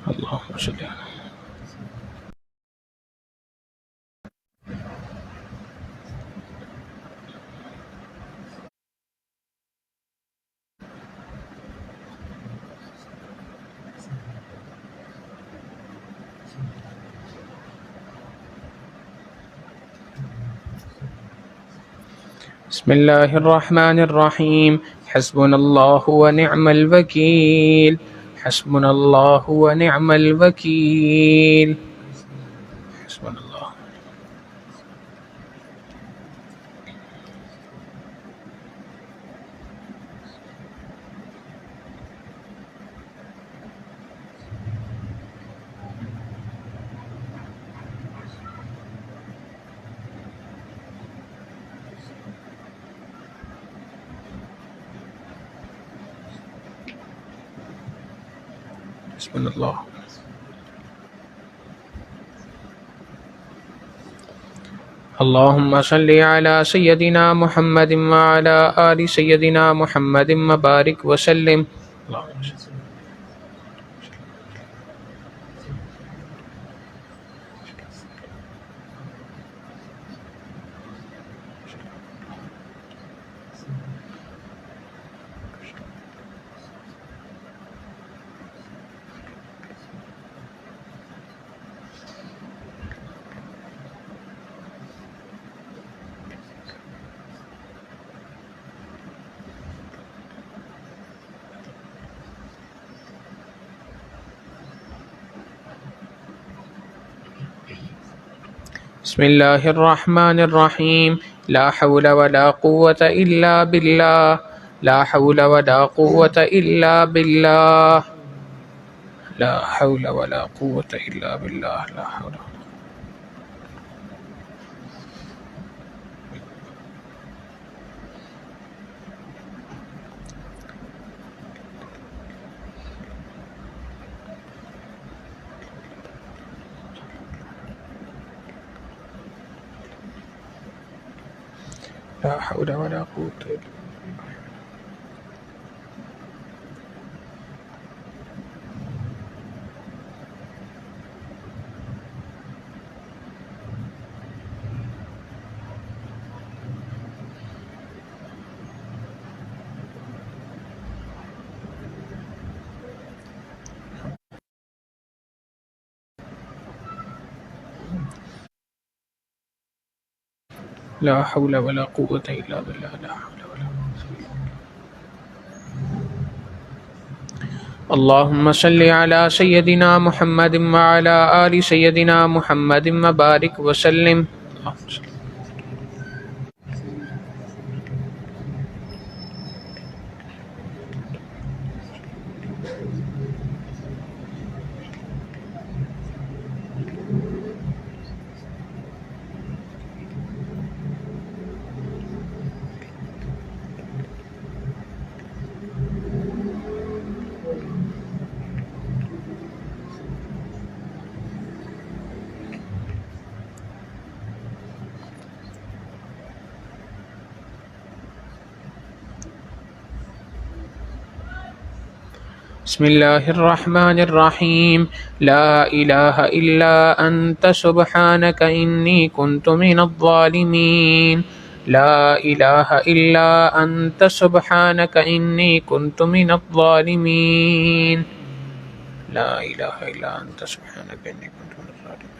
اللهم صل على بسم الله الرحمن الرحيم. حسبنا الله ونعم الوكيل. حسبنا الله ونعم الوكيل. حسبنا الله. حسبنا الله. اللهم صل على سيدنا محمد وعلى آل سيدنا محمد وبارك وسلم. اللهم صل. بسم الله الرحمن الرحيم. لا حول ولا قوة إلا بالله. لا حول ولا قوة إلا بالله. لا حول ولا قوة إلا بالله. لا حول. لا حول ولا قوة إلا بالله. لا حول ولا قوة إلا بالله. لا حول ولا قوة. اللهم صل على سيدنا محمد وعلى آل سيدنا محمد وبارك وسلم. اللهم صل. بسم الله الرحمن الرحيم. لا إله إلا أنت سبحانك إني كنت من الظالمين. لا إله إلا أنت سبحانك إني كنت من الظالمين. لا إله إلا أنت سبحانك إني كنت من الظالمين.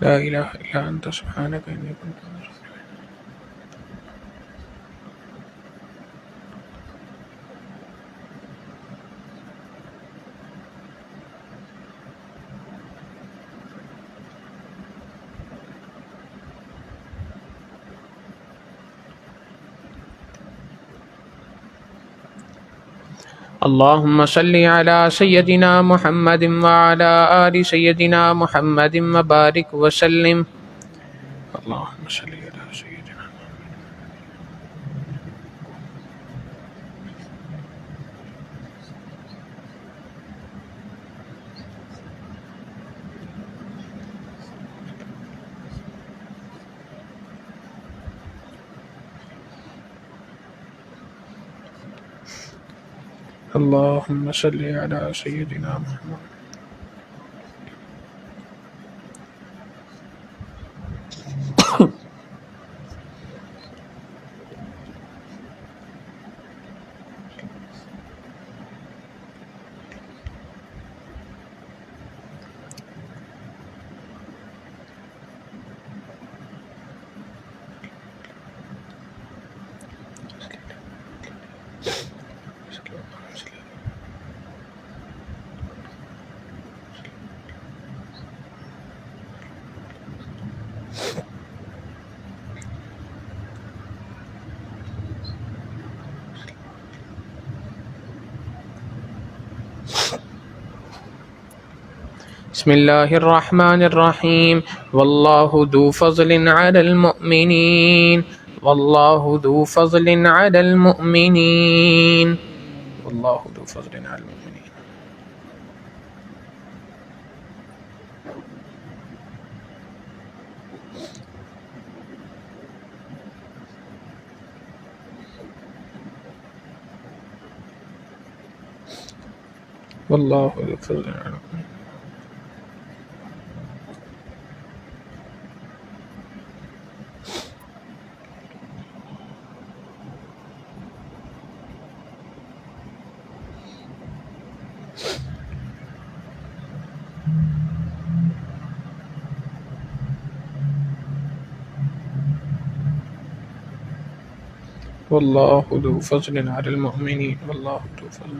لا إله إلا أنت سبحانك إني كنت من الظالمين. اللهم صل على سيدنا محمد وعلى آل سيدنا محمد وبارك وسلم. اللهم صل على سيدنا. اللهم صل على سيدنا محمد. بسم الله الرحمن الرحيم. والله ذو فضل على المؤمنين. والله ذو فضل على المؤمنين. والله ذو فضل على المؤمنين. والله ذو فضل على المؤمنين. والله ذو فضل على المؤمنين. والله ذو فضل.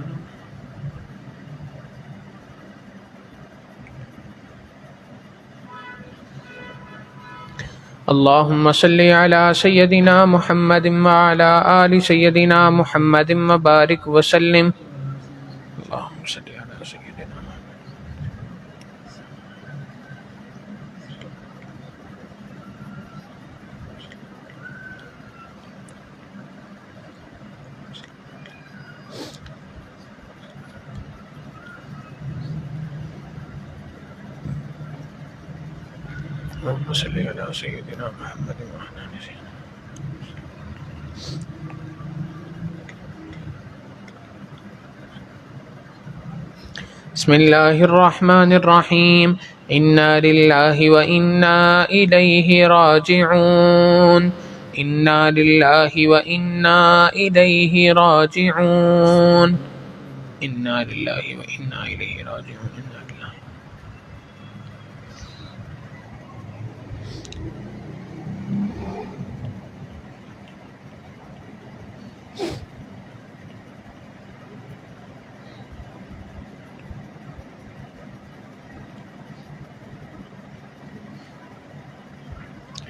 اللهم صل على سيدنا محمد وعلى آل سيدنا محمد وبارك وسلم. اللهم صل على سيدنا محمد. اللهم صل على سيدنا محمد وعلى آل سيدنا. بسم الله الرحمن الرحيم. إنا لله وإنا إليه راجعون. إنا لله وإنا إليه راجعون. إنا لله وإنا إليه راجعون. إنا لله.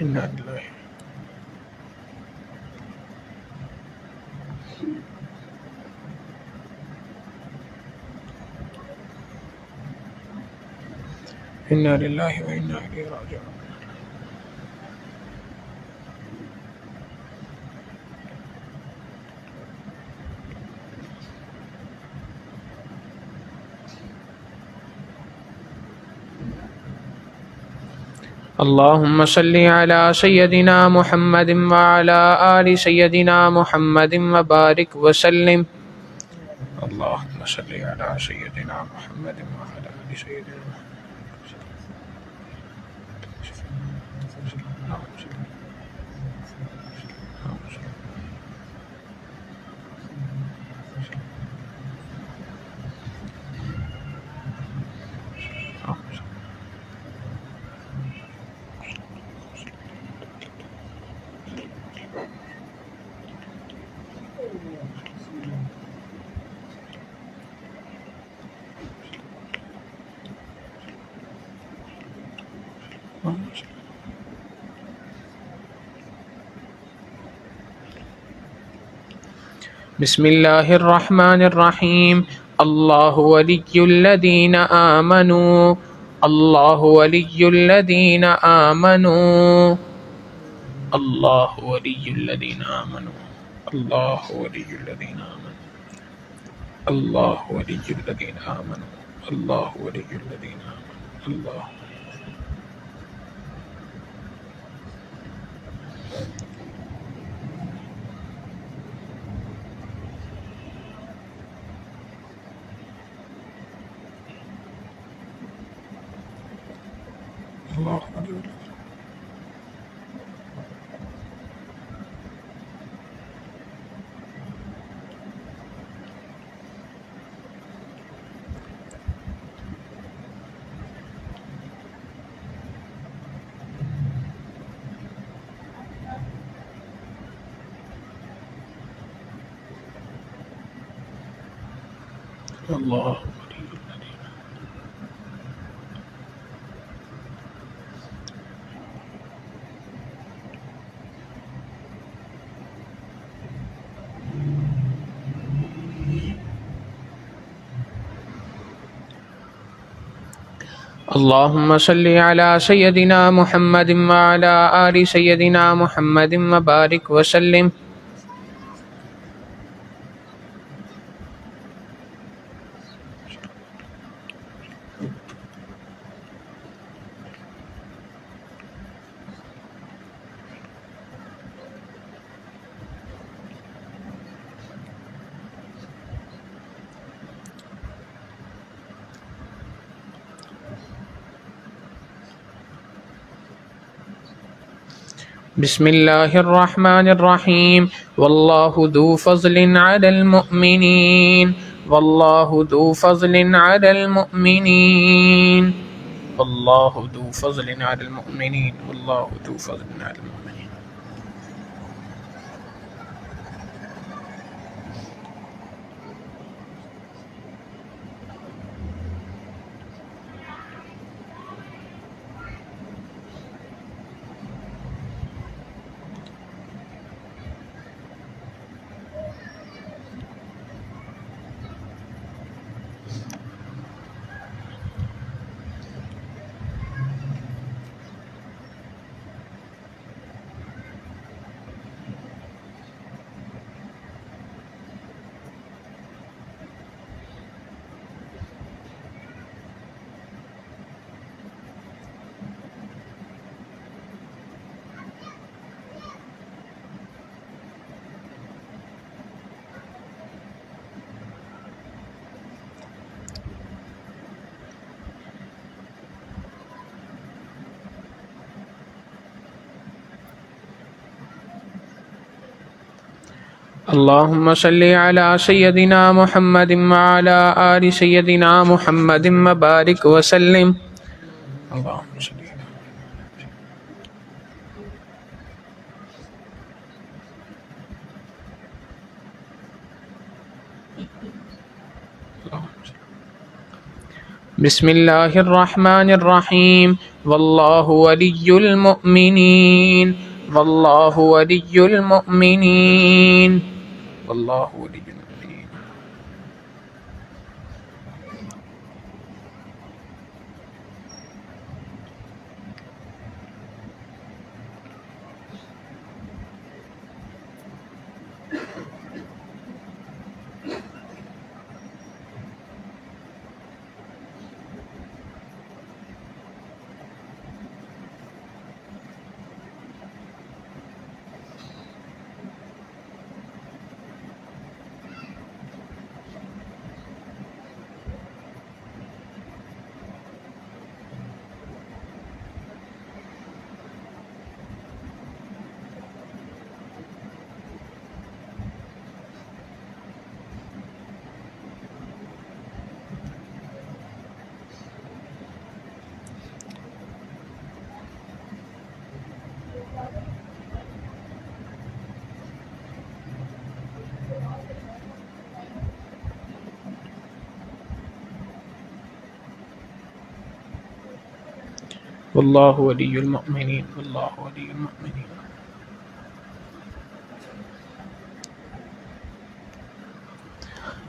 إنا لله. إنا لله وإنا إليه راجعون. اللهم صل على سيدنا محمد وعلى آل سيدنا محمد وبارك وسلم. اللهم صل على سيدنا محمد وعلى آل سيدنا محمد. بسم الله الرحمن الرحيم. الله ولي الذين آمنوا. الله ولي الذين آمنوا. الله ولي الذين آمنوا. الله ولي الذين آمنوا. الله ولي الذين آمنوا. الله ولي الذين آمنوا. الله. الله ولي الذين. الله ولي الذين. اللهم صل على سيدنا محمد وعلى آل سيدنا محمد وبارك وسلم. بسم الله الرحمن الرحيم. والله ذو فضل على المؤمنين. والله ذو فضل على المؤمنين. والله ذو فضل على المؤمنين. والله ذو فضل على المؤمنين. اللهم صل على سيدنا محمد وعلى آل سيدنا محمد وبارك وسلم. اللهم صل. بسم الله الرحمن الرحيم. والله ولي المؤمنين. والله ولي المؤمنين. والله ولي المؤمنين. والله ولي المؤمنين. والله ولي المؤمنين.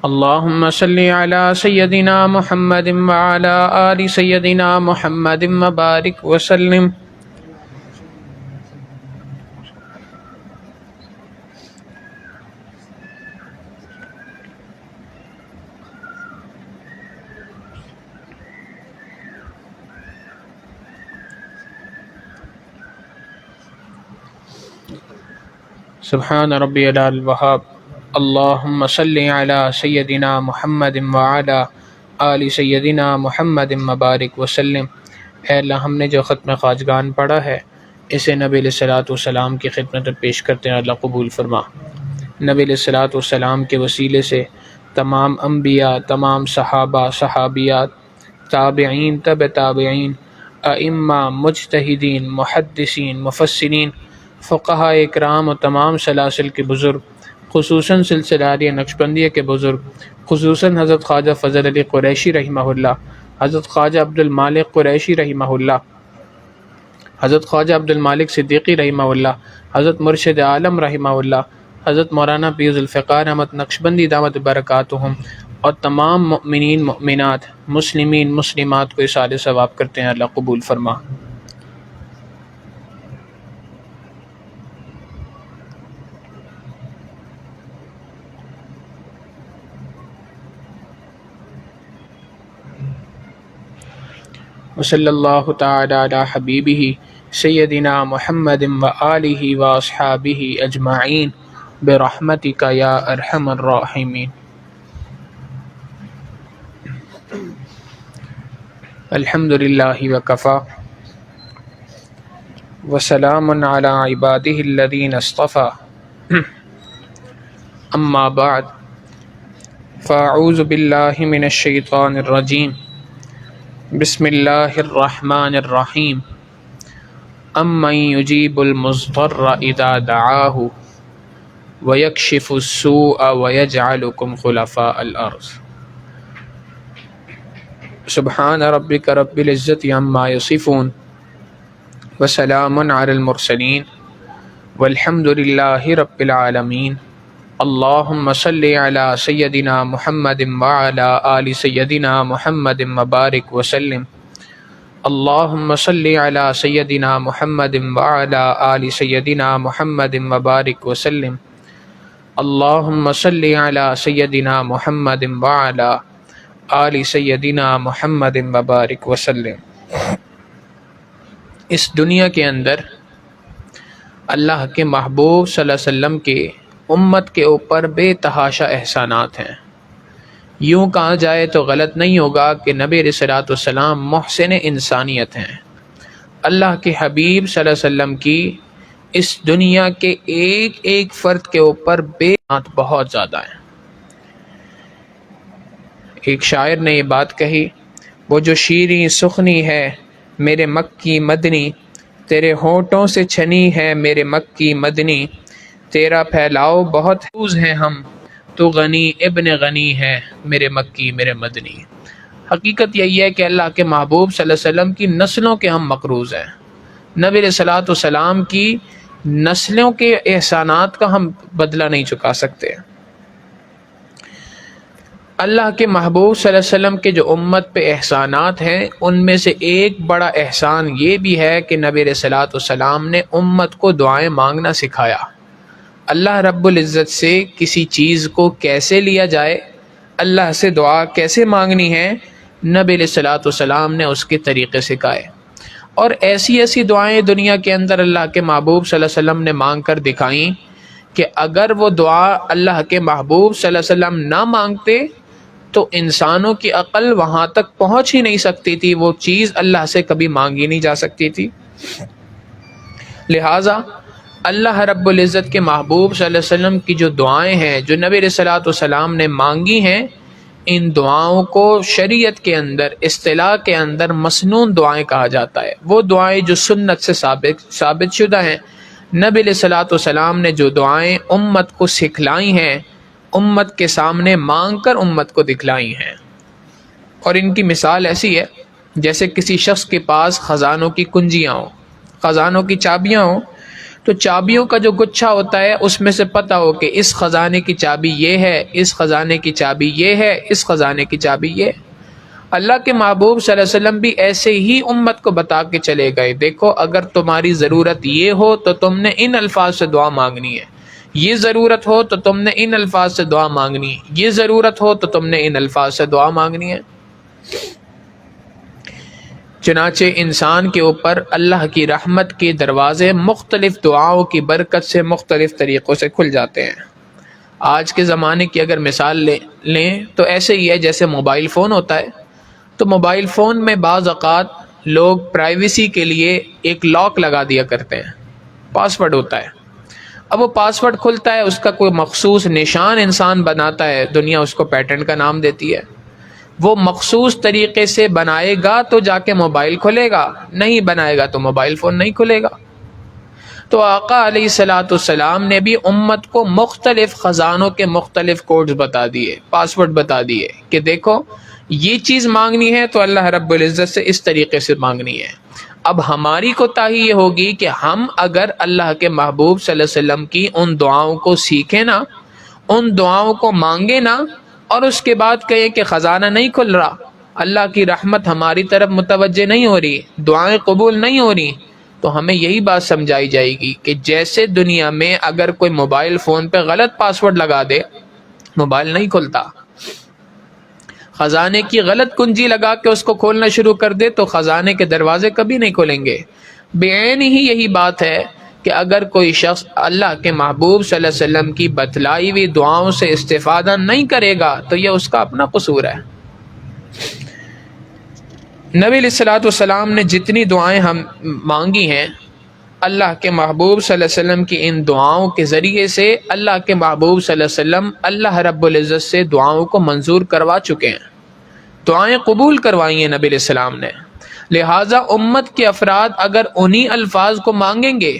اللهم صل على سيدنا محمد وعلى آل سيدنا محمد وبارك وسلم. سبحان ربی العلی الوہاب. اللہم صلی علی سیدنا محمد وعلی آل سیدنا محمد مبارک وسلم. اے اللہ، ہم نے جو ختم خواجگان پڑھا ہے اسے نبی علیہ الصلوۃ والسلام کی خدمت میں پیش کرتے ہیں، اللہ قبول فرما. نبی علیہ الصلوۃ والسلام کے وسیلے سے تمام انبیاء، تمام صحابہ، صحابیات، تابعین، تبع تابعین، ائمہ، مجتہدین، محدثین، مفسرین، فقہاء اکرام و تمام سلاسل کے بزرگ، خصوصاً سلسلہ نقشبندیہ کے بزرگ، خصوصاً حضرت خواجہ فضل علی قریشی رحمہ اللہ، حضرت خواجہ عبد المالک قریشی رحمہ اللہ، حضرت خواجہ عبد المالک صدیقی رحمہ اللہ، حضرت مرشد عالم رحمہ اللہ، حضرت مولانا پیر ذوالفقار احمد نقشبندی دامت برکاتہم، اور تمام مؤمنین، مؤمنات، مسلمین، مسلمات کو اصال ثواب کرتے ہیں، اللہ قبول فرما. وصلی اللہ تعالی علی حبیبہ سیدنا محمد وآلہ واصحابہ اجمعین برحمتک یا ارحم الراحمین. الحمد للہ وکفی وسلام علی عبادہ الذین اصطفی. اما بعد فاعوذ باللہ من الشیطان الرجیم. بسم اللہ الرحمن الرحیم. امن یجیب المضطر اذا دعاہ ویکشف السوء ویجعلکم خلفاء الارض. سبحان ربک رب العزت عما یصفون وسلام علی المرسلین والحمد للہ رب العالمین. اللہم صلی علی سیدنا محمد وعلی آل سیدنا محمد مبارک وسلم. اللہم صلی علی سیدنا محمد وعلی آل سیدنا محمد مبارک وسلم. اللہم صلی علی سیدنا محمد وعلی آل سیدنا محمد مبارک وسلم. اس دنیا کے اندر اللہ کے محبوب صلی اللہ علیہ وسلم کے امت کے اوپر بے تحاشا احسانات ہیں. یوں کہا جائے تو غلط نہیں ہوگا کہ نبی علیہ الصلوۃ والسلام محسن انسانیت ہیں. اللہ کے حبیب صلی اللہ علیہ وسلم کی اس دنیا کے ایک ایک فرد کے اوپر بے بہت زیادہ ہیں. ایک شاعر نے یہ بات کہی، وہ جو شیریں سخنی ہے میرے مکی مدنی، تیرے ہونٹوں سے چھنی ہے میرے مکی مدنی، تیرا پھیلاؤ بہت حفوظ ہے ہم، تو غنی ابن غنی ہے میرے مکی میرے مدنی. حقیقت یہی ہے کہ اللہ کے محبوب صلی اللہ علیہ وسلم کی نسلوں کے ہم مقروض ہیں. نبی علیہ الصلوۃ والسلام کی نسلوں کے احسانات کا ہم بدلہ نہیں چکا سکتے. اللہ کے محبوب صلی اللہ علیہ وسلم کے جو امت پہ احسانات ہیں ان میں سے ایک بڑا احسان یہ بھی ہے کہ نبی علیہ الصلوۃ والسلام نے امت کو دعائیں مانگنا سکھایا. اللہ رب العزت سے کسی چیز کو کیسے لیا جائے، اللہ سے دعا کیسے مانگنی ہے، نبی علیہ الصلوۃ والسلام نے اس کے طریقے سکھائے. اور ایسی ایسی دعائیں دنیا کے اندر اللہ کے محبوب صلی اللہ علیہ وسلم نے مانگ کر دکھائیں کہ اگر وہ دعا اللہ کے محبوب صلی اللہ علیہ وسلم نہ مانگتے تو انسانوں کی عقل وہاں تک پہنچ ہی نہیں سکتی تھی، وہ چیز اللہ سے کبھی مانگی نہیں جا سکتی تھی. لہٰذا اللہ رب العزت کے محبوب صلی اللہ علیہ وسلم کی جو دعائیں ہیں جو نبی علیہ الصلوۃ والسلام نے مانگی ہیں، ان دعاؤں کو شریعت کے اندر، اصطلاح کے اندر مسنون دعائیں کہا جاتا ہے. وہ دعائیں جو سنت سے ثابت شدہ ہیں. نبی علیہ الصلوۃ والسلام نے جو دعائیں امت کو سکھلائی ہیں، امت کے سامنے مانگ کر امت کو دکھلائی ہیں. اور ان کی مثال ایسی ہے جیسے کسی شخص کے پاس خزانوں کی کنجیاں ہوں، خزانوں کی چابیاں ہوں، تو چابیوں کا جو گچھا ہوتا ہے اس میں سے پتہ ہو کہ اس خزانے کی چابی یہ ہے، اس خزانے کی چابی یہ ہے، اس خزانے کی چابی یہ ہے۔ اللہ کے محبوب صلی اللہ علیہ وسلم بھی ایسے ہی امت کو بتا کے چلے گئے، دیکھو اگر تمہاری ضرورت یہ ہو تو تم نے ان الفاظ سے دعا مانگنی ہے، یہ ضرورت ہو تو تم نے ان الفاظ سے دعا مانگنی ہے، یہ ضرورت ہو تو تم نے ان الفاظ سے دعا مانگنی ہے۔ چنانچہ انسان کے اوپر اللہ کی رحمت کے دروازے مختلف دعاؤں کی برکت سے مختلف طریقوں سے کھل جاتے ہیں۔ آج کے زمانے کی اگر مثال لیں تو ایسے ہی ہے جیسے موبائل فون ہوتا ہے، تو موبائل فون میں بعض اوقات لوگ پرائیویسی کے لیے ایک لاک لگا دیا کرتے ہیں، پاسورڈ ہوتا ہے۔ اب وہ پاسورڈ کھلتا ہے، اس کا کوئی مخصوص نشان انسان بناتا ہے، دنیا اس کو پیٹرن کا نام دیتی ہے۔ وہ مخصوص طریقے سے بنائے گا تو جا کے موبائل کھلے گا، نہیں بنائے گا تو موبائل فون نہیں کھلے گا۔ تو آقا علیہ الصلوۃ والسلام نے بھی امت کو مختلف خزانوں کے مختلف کوڈز بتا دیے، پاسورڈ بتا دیے کہ دیکھو یہ چیز مانگنی ہے تو اللہ رب العزت سے اس طریقے سے مانگنی ہے۔ اب ہماری کوتاہی یہ ہوگی کہ ہم اگر اللہ کے محبوب صلی اللہ علیہ وسلم کی ان دعاؤں کو سیکھیں نا، ان دعاؤں کو مانگے نا، اور اس کے بعد کہیں کہ خزانہ نہیں کھل رہا، اللہ کی رحمت ہماری طرف متوجہ نہیں ہو رہی، دعائیں قبول نہیں ہو رہی، تو ہمیں یہی بات سمجھائی جائے گی کہ جیسے دنیا میں اگر کوئی موبائل فون پہ غلط پاسورڈ لگا دے، موبائل نہیں کھلتا، خزانے کی غلط کنجی لگا کے اس کو کھولنا شروع کر دے تو خزانے کے دروازے کبھی نہیں کھولیں گے۔ بعین ہی یہی بات ہے کہ اگر کوئی شخص اللہ کے محبوب صلی اللہ علیہ وسلم کی بتلائی ہوئی دعاؤں سے استفادہ نہیں کرے گا تو یہ اس کا اپنا قصور ہے۔ نبی علیہ الصلوۃ والسلام نے جتنی دعائیں ہم مانگی ہیں، اللہ کے محبوب صلی اللہ علیہ وسلم کی ان دعاؤں کے ذریعے سے اللہ کے محبوب صلی اللہ علیہ وسلم اللہ رب العزت سے دعاؤں کو منظور کروا چکے ہیں، دعائیں قبول کروائی ہیں نبی علیہ السلام نے۔ لہٰذا امت کے افراد اگر انہی الفاظ کو مانگیں گے،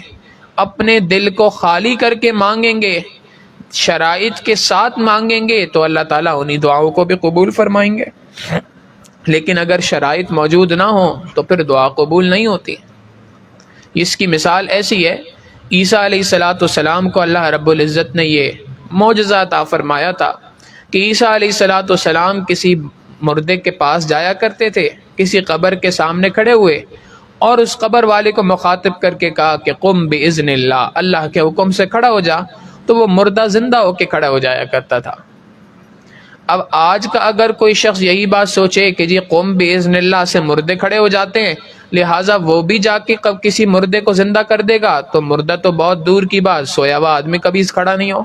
اپنے دل کو خالی کر کے مانگیں گے، شرائط کے ساتھ مانگیں گے تو اللہ تعالیٰ انہی دعاؤں کو بھی قبول فرمائیں گے۔ لیکن اگر شرائط موجود نہ ہو تو پھر دعا قبول نہیں ہوتی۔ اس کی مثال ایسی ہے، عیسیٰ علیہ الصلوۃ والسلام کو اللہ رب العزت نے یہ معجزہ عطا فرمایا تھا کہ عیسیٰ علیہ الصلوۃ والسلام کسی مردے کے پاس جایا کرتے تھے، کسی قبر کے سامنے کھڑے ہوئے اور اس قبر والے کو مخاطب کر کے کہا کہ قم باذن اللہ، اللہ کے حکم سے کھڑا ہو جا، تو وہ مردہ زندہ ہو کے کھڑا ہو جایا کرتا تھا۔ اب آج کا اگر کوئی شخص یہی بات سوچے کہ جی قم باذن اللہ سے مردے کھڑے ہو جاتے ہیں، لہٰذا وہ بھی جا کے کسی مردے کو زندہ کر دے گا، تو مردہ تو بہت دور کی بات، سویا ہوا آدمی کبھی کھڑا نہیں ہو۔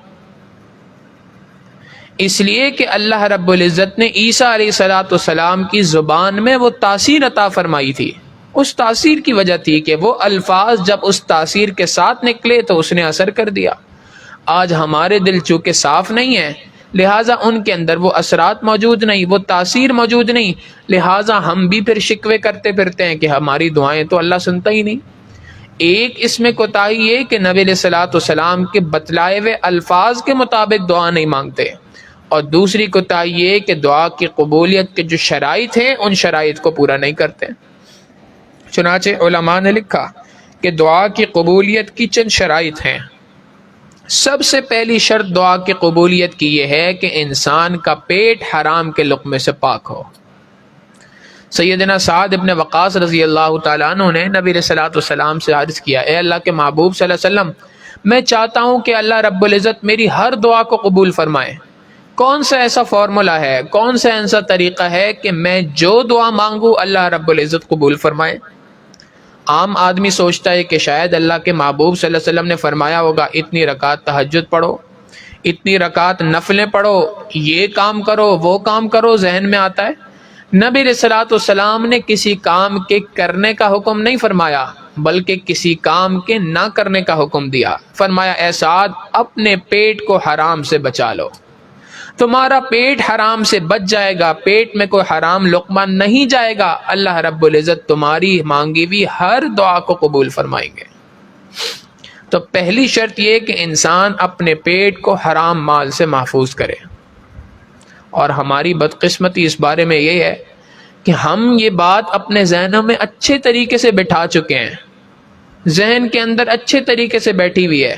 اس لیے کہ اللہ رب العزت نے عیسیٰ علیہ الصلوۃ والسلام کی زبان میں وہ تاثیر عطا فرمائی تھی، اس تاثیر کی وجہ تھی کہ وہ الفاظ جب اس تاثیر کے ساتھ نکلے تو اس نے اثر کر دیا۔ آج ہمارے دل چونکہ صاف نہیں ہیں، لہٰذا ان کے اندر وہ اثرات موجود نہیں، وہ تاثیر موجود نہیں، لہٰذا ہم بھی پھر شکوے کرتے پھرتے ہیں کہ ہماری دعائیں تو اللہ سنتا ہی نہیں۔ ایک اس میں کوتاہی یہ کہ نبی علیہ الصلوۃ والسلام کے بتلائے ہوئے الفاظ کے مطابق دعا نہیں مانگتے، اور دوسری کوتاہی یہ کہ دعا کی قبولیت کے جو شرائط ہیں ان شرائط کو پورا نہیں کرتے۔ چنانچہ علماء نے لکھا کہ دعا کی قبولیت کی چند شرائط ہیں۔ سب سے پہلی شرط دعا کی قبولیت کی یہ ہے کہ انسان کا پیٹ حرام کے لقمے سے پاک ہو۔ سیدنا سعد ابن وقاص رضی اللہ تعالیٰ عنہ نے نبی علیہ الصلوۃ والسلام سے عرض کیا، اے اللہ کے محبوب صلی اللہ علیہ وسلم، میں چاہتا ہوں کہ اللہ رب العزت میری ہر دعا کو قبول فرمائے۔ کون سا ایسا فارمولا ہے، کون سا ایسا طریقہ ہے کہ میں جو دعا مانگوں اللہ رب العزت قبول فرمائے؟ عام آدمی سوچتا ہے کہ شاید اللہ کے محبوب صلی اللہ علیہ وسلم نے فرمایا ہوگا اتنی رکعت تہجد پڑھو، اتنی رکعت نفلیں پڑھو، یہ کام کرو، وہ کام کرو، ذہن میں آتا ہے۔ نبی علیہ الصلوۃ والسلام نے کسی کام کے کرنے کا حکم نہیں فرمایا، بلکہ کسی کام کے نہ کرنے کا حکم دیا۔ فرمایا اے سعد، اپنے پیٹ کو حرام سے بچا لو، تمہارا پیٹ حرام سے بچ جائے گا، پیٹ میں کوئی حرام لقمہ نہیں جائے گا، اللہ رب العزت تمہاری مانگی ہوئی ہر دعا کو قبول فرمائیں گے۔ تو پہلی شرط یہ کہ انسان اپنے پیٹ کو حرام مال سے محفوظ کرے، اور ہماری بدقسمتی اس بارے میں یہ ہے کہ ہم یہ بات اپنے ذہنوں میں اچھے طریقے سے بٹھا چکے ہیں، ذہن کے اندر اچھے طریقے سے بیٹھی ہوئی ہے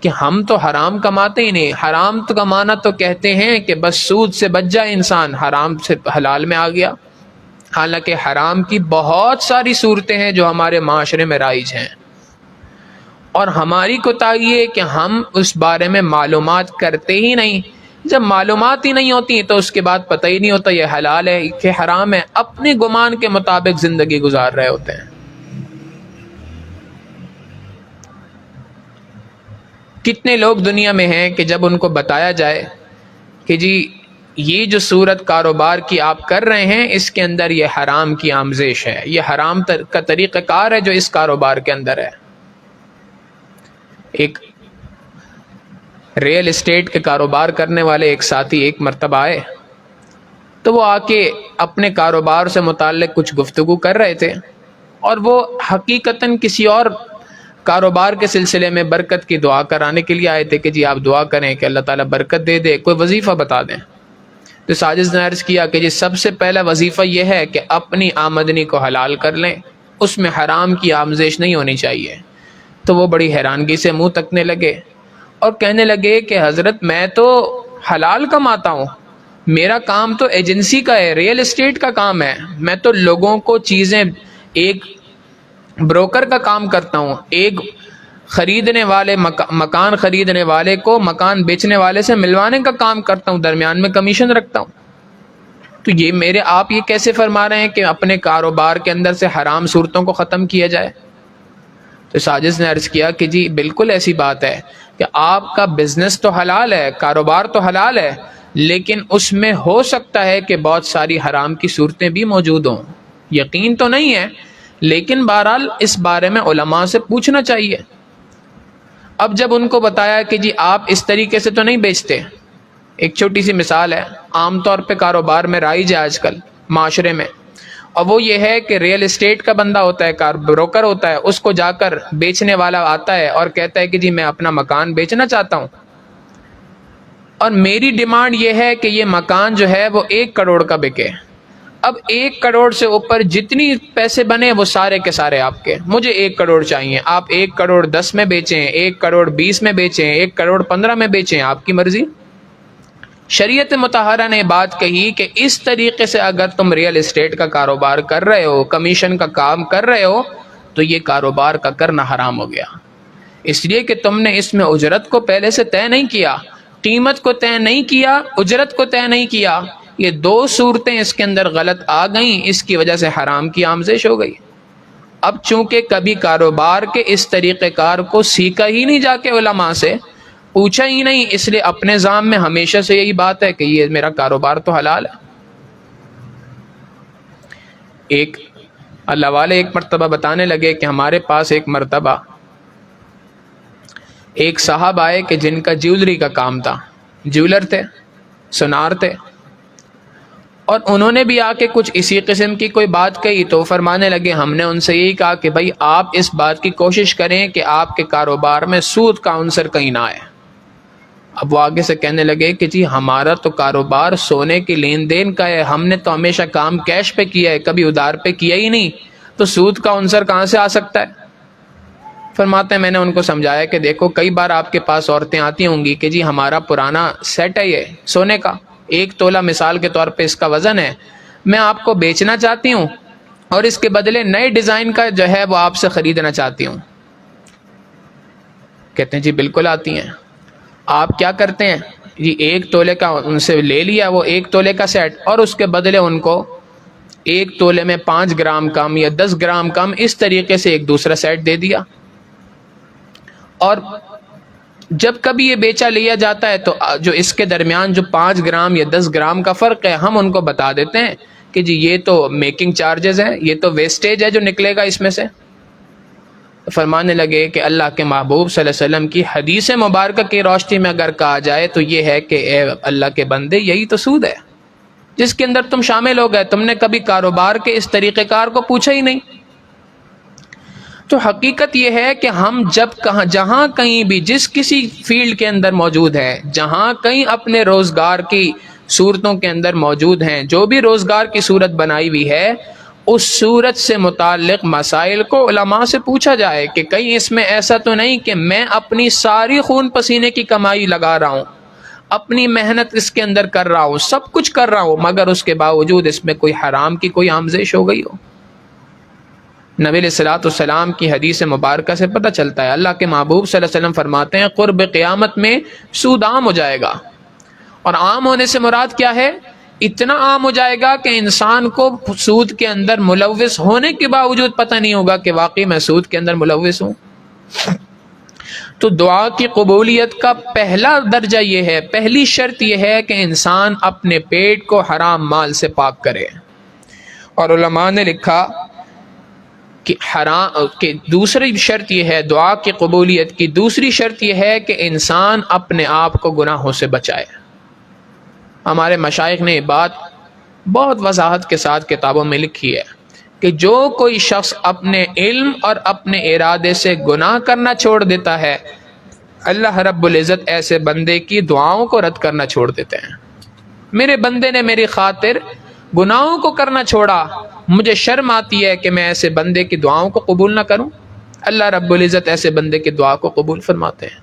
کہ ہم تو حرام کماتے ہی نہیں. حرام تو کمانا تو کہتے ہیں کہ بس سود سے بچ جائے انسان، حرام سے حلال میں آ گیا. حالانکہ حرام کی بہت ساری صورتیں ہیں جو ہمارے معاشرے میں رائج ہیں، اور ہماری کوتاہی ہے کہ ہم اس بارے میں معلومات کرتے ہی نہیں. جب معلومات ہی نہیں ہوتی تو اس کے بعد پتہ ہی نہیں ہوتا یہ حلال ہے کہ حرام ہے، اپنے گمان کے مطابق زندگی گزار رہے ہوتے ہیں. کتنے لوگ دنیا میں ہیں کہ جب ان کو بتایا جائے کہ جی یہ جو صورت کاروبار کی آپ کر رہے ہیں اس کے اندر یہ حرام کی آمیزش ہے، یہ حرام کا طریقہ کار ہے جو اس کاروبار کے اندر ہے. ایک ریئل اسٹیٹ کے کاروبار کرنے والے ایک ساتھی ایک مرتبہ آئے تو وہ آ کے اپنے کاروبار سے متعلق کچھ گفتگو کر رہے تھے، اور وہ حقیقتاً کسی اور کاروبار کے سلسلے میں برکت کی دعا کرانے کے لیے آئے تھے کہ جی آپ دعا کریں کہ اللہ تعالیٰ برکت دے دے، کوئی وظیفہ بتا دیں. تو ساجد نے عرض کیا کہ جی سب سے پہلا وظیفہ یہ ہے کہ اپنی آمدنی کو حلال کر لیں، اس میں حرام کی آمیزش نہیں ہونی چاہیے. تو وہ بڑی حیرانگی سے منہ تکنے لگے اور کہنے لگے کہ حضرت میں تو حلال کماتا ہوں، میرا کام تو ایجنسی کا ہے، ریئل اسٹیٹ کا کام ہے، میں تو لوگوں کو چیزیں، ایک بروکر کا کام کرتا ہوں، ایک خریدنے والے مکان خریدنے والے کو مکان بیچنے والے سے ملوانے کا کام کرتا ہوں، درمیان میں کمیشن رکھتا ہوں. تو یہ آپ یہ کیسے فرما رہے ہیں کہ اپنے کاروبار کے اندر سے حرام صورتوں کو ختم کیا جائے؟ تو ساجد نے عرض کیا کہ جی بالکل ایسی بات ہے کہ آپ کا بزنس تو حلال ہے، کاروبار تو حلال ہے، لیکن اس میں ہو سکتا ہے کہ بہت ساری حرام کی صورتیں بھی موجود ہوں. یقین تو نہیں ہے، لیکن بہرحال اس بارے میں علماء سے پوچھنا چاہیے. اب جب ان کو بتایا کہ جی آپ اس طریقے سے تو نہیں بیچتے، ایک چھوٹی سی مثال ہے عام طور پہ کاروبار میں رائج ہے آج کل معاشرے میں، اور وہ یہ ہے کہ ریئل اسٹیٹ کا بندہ ہوتا ہے، بروکر ہوتا ہے، اس کو جا کر بیچنے والا آتا ہے اور کہتا ہے کہ جی میں اپنا مکان بیچنا چاہتا ہوں، اور میری ڈیمانڈ یہ ہے کہ یہ مکان جو ہے وہ 1 کروڑ کا بکے. اب 1 کروڑ سے اوپر جتنی پیسے بنے وہ سارے کے سارے آپ کے، مجھے 1 کروڑ چاہیے. آپ 1 کروڑ 10 میں بیچیں، 1 کروڑ 20 میں بیچیں، 1 کروڑ 15 میں بیچیں، آپ کی مرضی. شریعت مطہرہ نے بات کہی کہ اس طریقے سے اگر تم ریئل اسٹیٹ کا کاروبار کر رہے ہو، کمیشن کا کام کر رہے ہو، تو یہ کاروبار کا کرنا حرام ہو گیا، اس لیے کہ تم نے اس میں اجرت کو پہلے سے طے نہیں کیا، قیمت کو طے نہیں کیا، اجرت کو طے نہیں کیا. یہ 2 صورتیں اس کے اندر غلط آ گئیں، اس کی وجہ سے حرام کی آمیزش ہو گئی. اب چونکہ کبھی کاروبار کے اس طریقہ کار کو سیکھا ہی نہیں، جا کے علماء سے پوچھا ہی نہیں، اس لیے اپنے ذہن میں ہمیشہ سے یہی بات ہے کہ یہ میرا کاروبار تو حلال ہے. ایک اللہ والے ایک مرتبہ بتانے لگے کہ ہمارے پاس ایک مرتبہ ایک صاحب آئے کہ جن کا جیولری کا کام تھا، جیولر تھے، سونار تھے، اور انہوں نے بھی آ کے کچھ اسی قسم کی کوئی بات کہی تو فرمانے لگے ہم نے ان سے یہی کہا کہ بھائی آپ اس بات کی کوشش کریں کہ آپ کے کاروبار میں سود کا عنصر کہیں نہ آئے. اب وہ آگے سے کہنے لگے کہ جی ہمارا تو کاروبار سونے کے لین دین کا ہے، ہم نے تو ہمیشہ کام کیش پہ کیا ہے، کبھی ادھار پہ کیا ہی نہیں، تو سود کا عنصر کہاں سے آ سکتا ہے؟ فرماتے ہیں میں نے ان کو سمجھایا کہ دیکھو کئی بار آپ کے پاس عورتیں آتی ہوں گی کہ جی ہمارا پرانا سیٹ ہے یہ سونے کا، 1 تولہ مثال کے طور پہ اس کا وزن ہے، میں آپ کو بیچنا چاہتی ہوں اور اس کے بدلے نئے ڈیزائن کا جو ہے وہ آپ سے خریدنا چاہتی ہوں. کہتے ہیں جی بالکل آتی ہیں. آپ کیا کرتے ہیں جی 1 تولے کا ان سے لے لیا، وہ 1 تولے کا سیٹ، اور اس کے بدلے ان کو 1 تولے میں 5 گرام کم یا 10 گرام کم اس طریقے سے ایک دوسرا سیٹ دے دیا. اور جب کبھی یہ بیچا لیا جاتا ہے تو جو اس کے درمیان جو 5 گرام یا 10 گرام کا فرق ہے ہم ان کو بتا دیتے ہیں کہ جی یہ تو میکنگ چارجز ہے، یہ تو ویسٹیج ہے جو نکلے گا اس میں سے. فرمانے لگے کہ اللہ کے محبوب صلی اللہ علیہ وسلم کی حدیث مبارکہ کی روشنی میں اگر کہا جائے تو یہ ہے کہ اے اللہ کے بندے یہی تو سود ہے جس کے اندر تم شامل ہو گئے، تم نے کبھی کاروبار کے اس طریقہ کار کو پوچھا ہی نہیں. تو حقیقت یہ ہے کہ ہم جہاں کہیں بھی جس کسی فیلڈ کے اندر موجود ہے، جہاں کہیں اپنے روزگار کی صورتوں کے اندر موجود ہیں، جو بھی روزگار کی صورت بنائی ہوئی ہے اس صورت سے متعلق مسائل کو علماء سے پوچھا جائے کہ کہیں اس میں ایسا تو نہیں کہ میں اپنی ساری خون پسینے کی کمائی لگا رہا ہوں، اپنی محنت اس کے اندر کر رہا ہوں، سب کچھ کر رہا ہوں، مگر اس کے باوجود اس میں کوئی حرام کی کوئی آمیزش ہو گئی ہو۔ نبی علیہ الصلوۃ والسلام کی حدیث مبارکہ سے پتہ چلتا ہے، اللہ کے محبوب صلی اللہ علیہ وسلم فرماتے ہیں قرب قیامت میں سود عام ہو جائے گا، اور عام ہونے سے مراد کیا ہے؟ اتنا عام ہو جائے گا کہ انسان کو سود کے اندر ملوث ہونے کے باوجود پتہ نہیں ہوگا کہ واقعی میں سود کے اندر ملوث ہوں۔ تو دعا کی قبولیت کا پہلا درجہ یہ ہے، پہلی شرط یہ ہے کہ انسان اپنے پیٹ کو حرام مال سے پاک کرے۔ اور علماء نے لکھا کہ دوسری شرط یہ ہے، دعا کی قبولیت کی دوسری شرط یہ ہے کہ انسان اپنے آپ کو گناہوں سے بچائے۔ ہمارے مشائخ نے یہ بات بہت وضاحت کے ساتھ کتابوں میں لکھی ہے کہ جو کوئی شخص اپنے علم اور اپنے ارادے سے گناہ کرنا چھوڑ دیتا ہے، اللہ رب العزت ایسے بندے کی دعاؤں کو رد کرنا چھوڑ دیتے ہیں۔ میرے بندے نے میری خاطر گناہوں کو کرنا چھوڑا، مجھے شرم آتی ہے کہ میں ایسے بندے کی دعاؤں کو قبول نہ کروں۔ اللہ رب العزت ایسے بندے کی دعا کو قبول فرماتے ہیں۔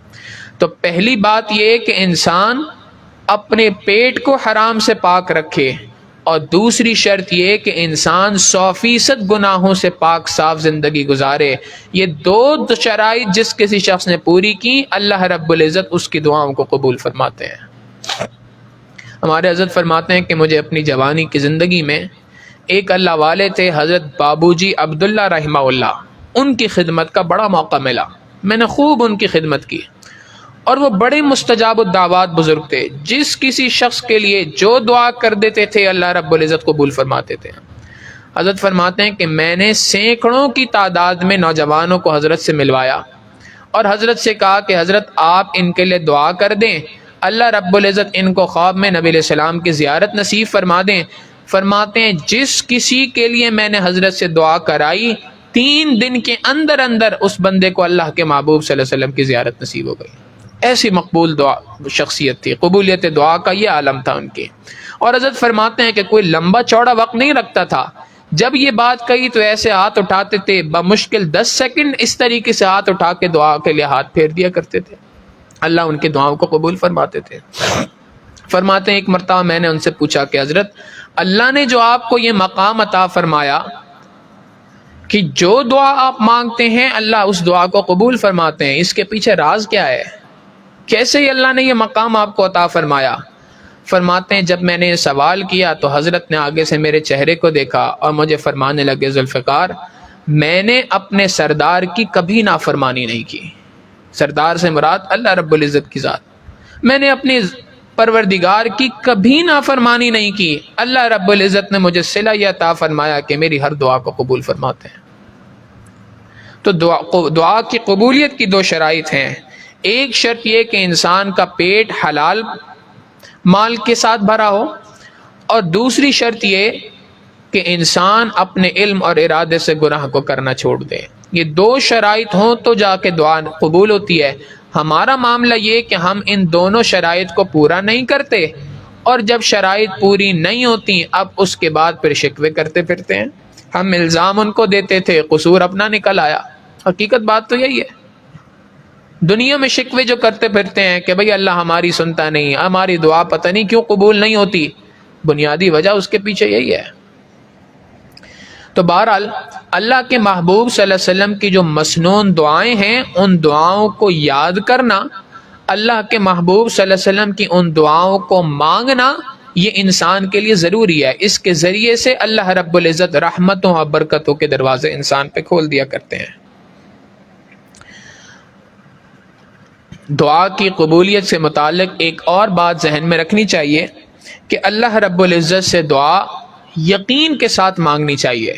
تو پہلی بات یہ کہ انسان اپنے پیٹ کو حرام سے پاک رکھے، اور دوسری شرط یہ کہ انسان 100% گناہوں سے پاک صاف زندگی گزارے۔ یہ دو شرائط جس کسی شخص نے پوری کی، اللہ رب العزت اس کی دعاؤں کو قبول فرماتے ہیں۔ ہمارے حضرت فرماتے ہیں کہ مجھے اپنی جوانی کی زندگی میں ایک اللہ والے تھے، حضرت بابو جی عبداللہ رحمہ اللہ، ان کی خدمت کا بڑا موقع ملا، میں نے خوب ان کی خدمت کی، اور وہ بڑے مستجاب الدعوات بزرگ تھے، جس کسی شخص کے لیے جو دعا کر دیتے تھے اللہ رب العزت قبول فرماتے تھے۔ حضرت فرماتے ہیں کہ میں نے سینکڑوں کی تعداد میں نوجوانوں کو حضرت سے ملوایا، اور حضرت سے کہا کہ حضرت آپ ان کے لیے دعا کر دیں، اللہ رب العزت ان کو خواب میں نبی علیہ السلام کی زیارت نصیب فرما دیں۔ فرماتے ہیں جس کسی کے لیے میں نے حضرت سے دعا کرائی، 3 دن کے اندر اندر اس بندے کو اللہ کے محبوب صلی اللہ علیہ وسلم کی زیارت نصیب ہو گئی۔ ایسی مقبول دعا شخصیت تھی، قبولیت دعا کا یہ عالم تھا ان کی۔ اور حضرت فرماتے ہیں کہ کوئی لمبا چوڑا وقت نہیں رکھتا تھا، جب یہ بات کہی تو ایسے ہاتھ اٹھاتے تھے، بمشکل 10 سیکنڈ اس طریقے سے ہاتھ اٹھا کے دعا کے لیے ہاتھ پھیر دیا کرتے تھے، اللہ ان کی دعاؤں کو قبول فرماتے تھے۔ فرماتے ہیں ایک مرتبہ میں نے ان سے پوچھا کہ حضرت اللہ نے جو آپ کو یہ مقام عطا فرمایا کہ جو دعا آپ مانگتے ہیں اللہ اس دعا کو قبول فرماتے ہیں، اس کے پیچھے راز کیا ہے؟ کیسے ہی اللہ نے یہ مقام آپ کو عطا فرمایا؟ فرماتے ہیں جب میں نے یہ سوال کیا تو حضرت نے آگے سے میرے چہرے کو دیکھا اور مجھے فرمانے لگے ذوالفقار، میں نے اپنے سردار کی کبھی نافرمانی نہیں کی۔ سردار سے مراد اللہ رب العزت کی ذات۔ میں نے اپنی پروردگار کی کبھی نافرمانی نہیں کی، اللہ رب العزت نے مجھے صلہ یہ عطا فرمایا کہ میری ہر دعا کو قبول فرماتے ہیں۔ تو دعا کی قبولیت کی 2 شرائط ہیں، ایک شرط یہ کہ انسان کا پیٹ حلال مال کے ساتھ بھرا ہو، اور دوسری شرط یہ کہ انسان اپنے علم اور ارادے سے گناہ کو کرنا چھوڑ دے۔ یہ 2 شرائط ہوں تو جا کے دعا قبول ہوتی ہے۔ ہمارا معاملہ یہ کہ ہم ان دونوں شرائط کو پورا نہیں کرتے، اور جب شرائط پوری نہیں ہوتی اب اس کے بعد پھر شکوے کرتے پھرتے ہیں۔ ہم الزام ان کو دیتے تھے، قصور اپنا نکل آیا۔ حقیقت بات تو یہی ہے، دنیا میں شکوے جو کرتے پھرتے ہیں کہ بھئی اللہ ہماری سنتا نہیں، ہماری دعا پتہ نہیں کیوں قبول نہیں ہوتی، بنیادی وجہ اس کے پیچھے یہی ہے۔ تو بہرحال اللہ کے محبوب صلی اللہ علیہ وسلم کی جو مسنون دعائیں ہیں، ان دعاؤں کو یاد کرنا، اللہ کے محبوب صلی اللہ علیہ وسلم کی ان دعاؤں کو مانگنا، یہ انسان کے لیے ضروری ہے۔ اس کے ذریعے سے اللہ رب العزت رحمتوں اور برکتوں کے دروازے انسان پہ کھول دیا کرتے ہیں۔ دعا کی قبولیت سے متعلق ایک اور بات ذہن میں رکھنی چاہیے کہ اللہ رب العزت سے دعا یقین کے ساتھ مانگنی چاہیے۔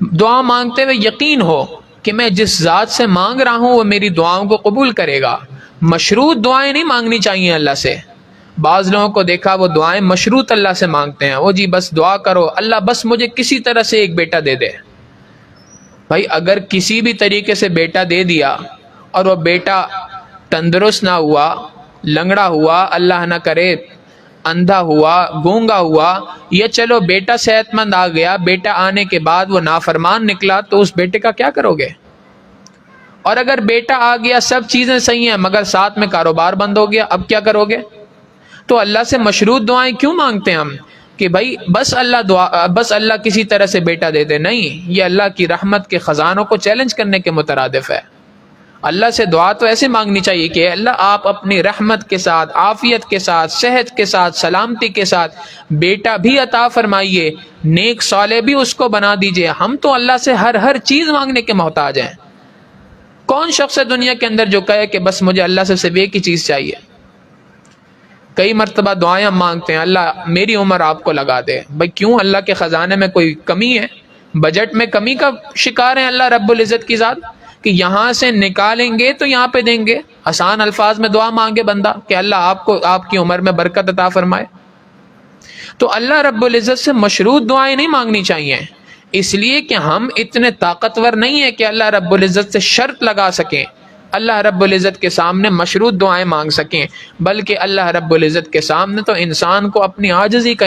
دعا مانگتے ہوئے یقین ہو کہ میں جس ذات سے مانگ رہا ہوں وہ میری دعاؤں کو قبول کرے گا۔ مشروط دعائیں نہیں مانگنی چاہیے اللہ سے۔ بعض لوگوں کو دیکھا وہ دعائیں مشروط اللہ سے مانگتے ہیں، وہ جی بس دعا کرو اللہ بس مجھے کسی طرح سے ایک بیٹا دے دے۔ بھائی اگر کسی بھی طریقے سے بیٹا دے دیا اور وہ بیٹا تندرست نہ ہوا، لنگڑا ہوا، اللہ نہ کرے اندھا ہوا، گونگا ہوا، یا چلو بیٹا صحت مند آ گیا، بیٹا آنے کے بعد وہ نافرمان نکلا، تو اس بیٹے کا کیا کرو گے؟ اور اگر بیٹا آ گیا، سب چیزیں صحیح ہیں، مگر ساتھ میں کاروبار بند ہو گیا، اب کیا کرو گے؟ تو اللہ سے مشروط دعائیں کیوں مانگتے ہیں ہم کہ بھائی بس اللہ کسی طرح سے بیٹا دے دے؟ نہیں، یہ اللہ کی رحمت کے خزانوں کو چیلنج کرنے کے مترادف ہے۔ اللہ سے دعا تو ایسے مانگنی چاہیے کہ اللہ آپ اپنی رحمت کے ساتھ، عافیت کے ساتھ، صحت کے ساتھ، سلامتی کے ساتھ بیٹا بھی عطا فرمائیے، نیک صالح بھی اس کو بنا دیجئے۔ ہم تو اللہ سے ہر چیز مانگنے کے محتاج ہیں۔ کون شخص ہے دنیا کے اندر جو کہے کہ بس مجھے اللہ سے صرف ایک ہی چیز چاہیے؟ کئی مرتبہ دعائیں ہم مانگتے ہیں، اللہ میری عمر آپ کو لگا دے۔ بھائی کیوں؟ اللہ کے خزانے میں کوئی کمی ہے؟ بجٹ میں کمی کا شکار ہے اللہ رب العزت کی ذات کہ یہاں سے نکالیں گے تو یہاں پہ دیں گے؟ آسان الفاظ میں دعا مانگے بندہ کہ اللہ آپ کی عمر میں برکت عطا فرمائے۔ تو اللہ رب العزت سے مشروط دعائیں نہیں مانگنی چاہیے، اس لیے کہ ہم اتنے طاقتور نہیں ہیں کہ اللہ رب العزت سے شرط لگا سکیں، اللہ رب العزت کے سامنے مشروط دعائیں مانگ سکیں، بلکہ اللہ رب العزت کے سامنے تو انسان کو اپنی عاجزی کا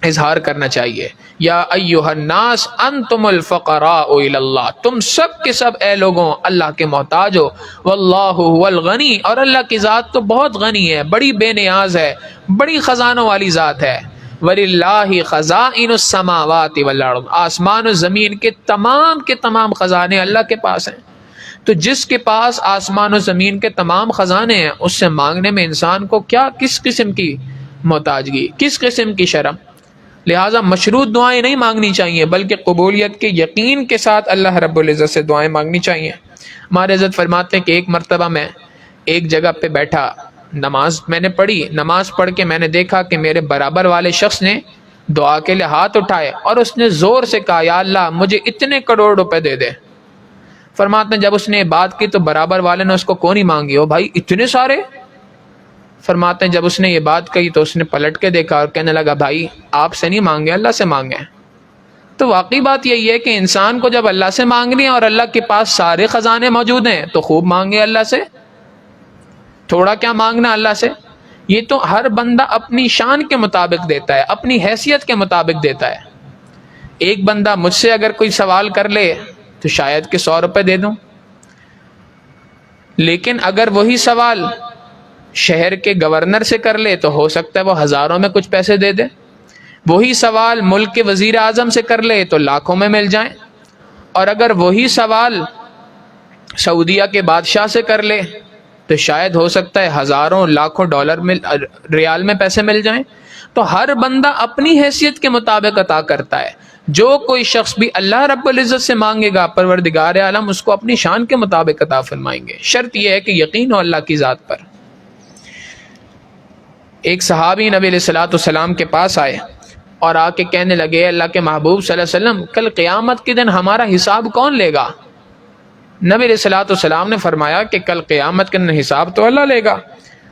اظہار کرنا چاہیے۔ یا ایھا الناس انتم الفقراء الی اللہ، تم سب کے سب اے لوگوں اللہ کے محتاج ہو، واللہ هو الغنی، اور اللہ کی ذات تو بہت غنی ہے، بڑی بے نیاز ہے، بڑی خزانوں والی ذات ہے۔ وَلِلَّهِ خَزَائِنُ السَّمَاوَاتِ وَالْأَرْضِ، آسمان و زمین کے تمام خزانے اللہ کے پاس ہیں۔ تو جس کے پاس آسمان و زمین کے تمام خزانے ہیں، اس سے مانگنے میں انسان کو کس قسم کی محتاجگی، کس قسم کی شرم؟ لہٰذا مشروط دعائیں نہیں مانگنی چاہیے، بلکہ قبولیت کے یقین کے ساتھ اللہ رب العزت سے دعائیں مانگنی چاہیے۔ ہمارے عزت فرماتے ہیں کہ ایک مرتبہ میں ایک جگہ پہ بیٹھا، نماز میں نے پڑھی، نماز پڑھ کے میں نے دیکھا کہ میرے برابر والے شخص نے دعا کے لیے ہاتھ اٹھائے اور اس نے زور سے کہا یا اللہ مجھے اتنے کروڑ روپے دے دے۔ فرماتے ہیں جب اس نے یہ بات کی تو برابر والے نے اس کو کون ہی مانگی؟ ہو بھائی اتنے سارے؟ فرماتے ہیں جب اس نے یہ بات کہی تو اس نے پلٹ کے دیکھا اور کہنے لگا بھائی آپ سے نہیں مانگے، اللہ سے مانگے۔ تو واقعی بات یہی ہے کہ انسان کو جب اللہ سے مانگنی ہے اور اللہ کے پاس سارے خزانے موجود ہیں تو خوب مانگے اللہ سے، تھوڑا کیا مانگنا اللہ سے۔ یہ تو ہر بندہ اپنی شان کے مطابق دیتا ہے، اپنی حیثیت کے مطابق دیتا ہے۔ ایک بندہ مجھ سے اگر کوئی سوال کر لے تو شاید کہ 100 روپے دے دوں، لیکن اگر وہی سوال شہر کے گورنر سے کر لے تو ہو سکتا ہے وہ ہزاروں میں کچھ پیسے دے دے، وہی سوال ملک کے وزیر اعظم سے کر لے تو لاکھوں میں مل جائیں، اور اگر وہی سوال سعودیہ کے بادشاہ سے کر لے تو شاید ہو سکتا ہے ہزاروں لاکھوں ڈالر میں ریال میں پیسے مل جائیں۔ تو ہر بندہ اپنی حیثیت کے مطابق عطا کرتا ہے۔ جو کوئی شخص بھی اللہ رب العزت سے مانگے گا پروردگار عالم اس کو اپنی شان کے مطابق عطا فرمائیں گے، شرط یہ ہے کہ یقین ہو اللہ کی ذات پر۔ ایک صحابی نبی علیہ الصلوۃ والسلام کے پاس آئے اور آ کے کہنے لگے اللہ کے محبوب صلی اللہ علیہ وسلم کل قیامت کے دن ہمارا حساب کون لے گا؟ نبی علیہ الصلوۃ والسلام نے فرمایا کہ کل قیامت کے دن حساب تو اللہ لے گا۔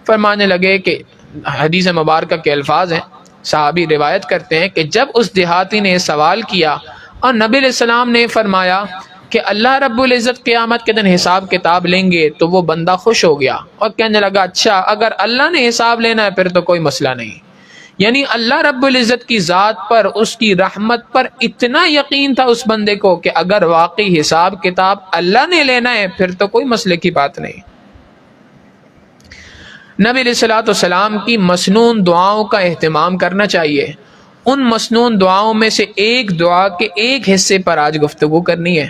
فرمانے لگے کہ حدیث مبارکہ کے الفاظ ہیں، صحابی روایت کرتے ہیں کہ جب اس دیہاتی نے سوال کیا اور نبی علیہ السلام نے فرمایا کہ اللہ رب العزت قیامت کے دن حساب کتاب لیں گے تو وہ بندہ خوش ہو گیا اور کہنے لگا اچھا اگر اللہ نے حساب لینا ہے پھر تو کوئی مسئلہ نہیں۔ یعنی اللہ رب العزت کی ذات پر، اس کی رحمت پر اتنا یقین تھا اس بندے کو کہ اگر واقعی حساب کتاب اللہ نے لینا ہے پھر تو کوئی مسئلے کی بات نہیں۔ نبی علیہ الصلوۃ والسلام کی مسنون دعاؤں کا اہتمام کرنا چاہیے۔ ان مسنون دعاؤں میں سے ایک دعا کے ایک حصے پر آج گفتگو کرنی ہے۔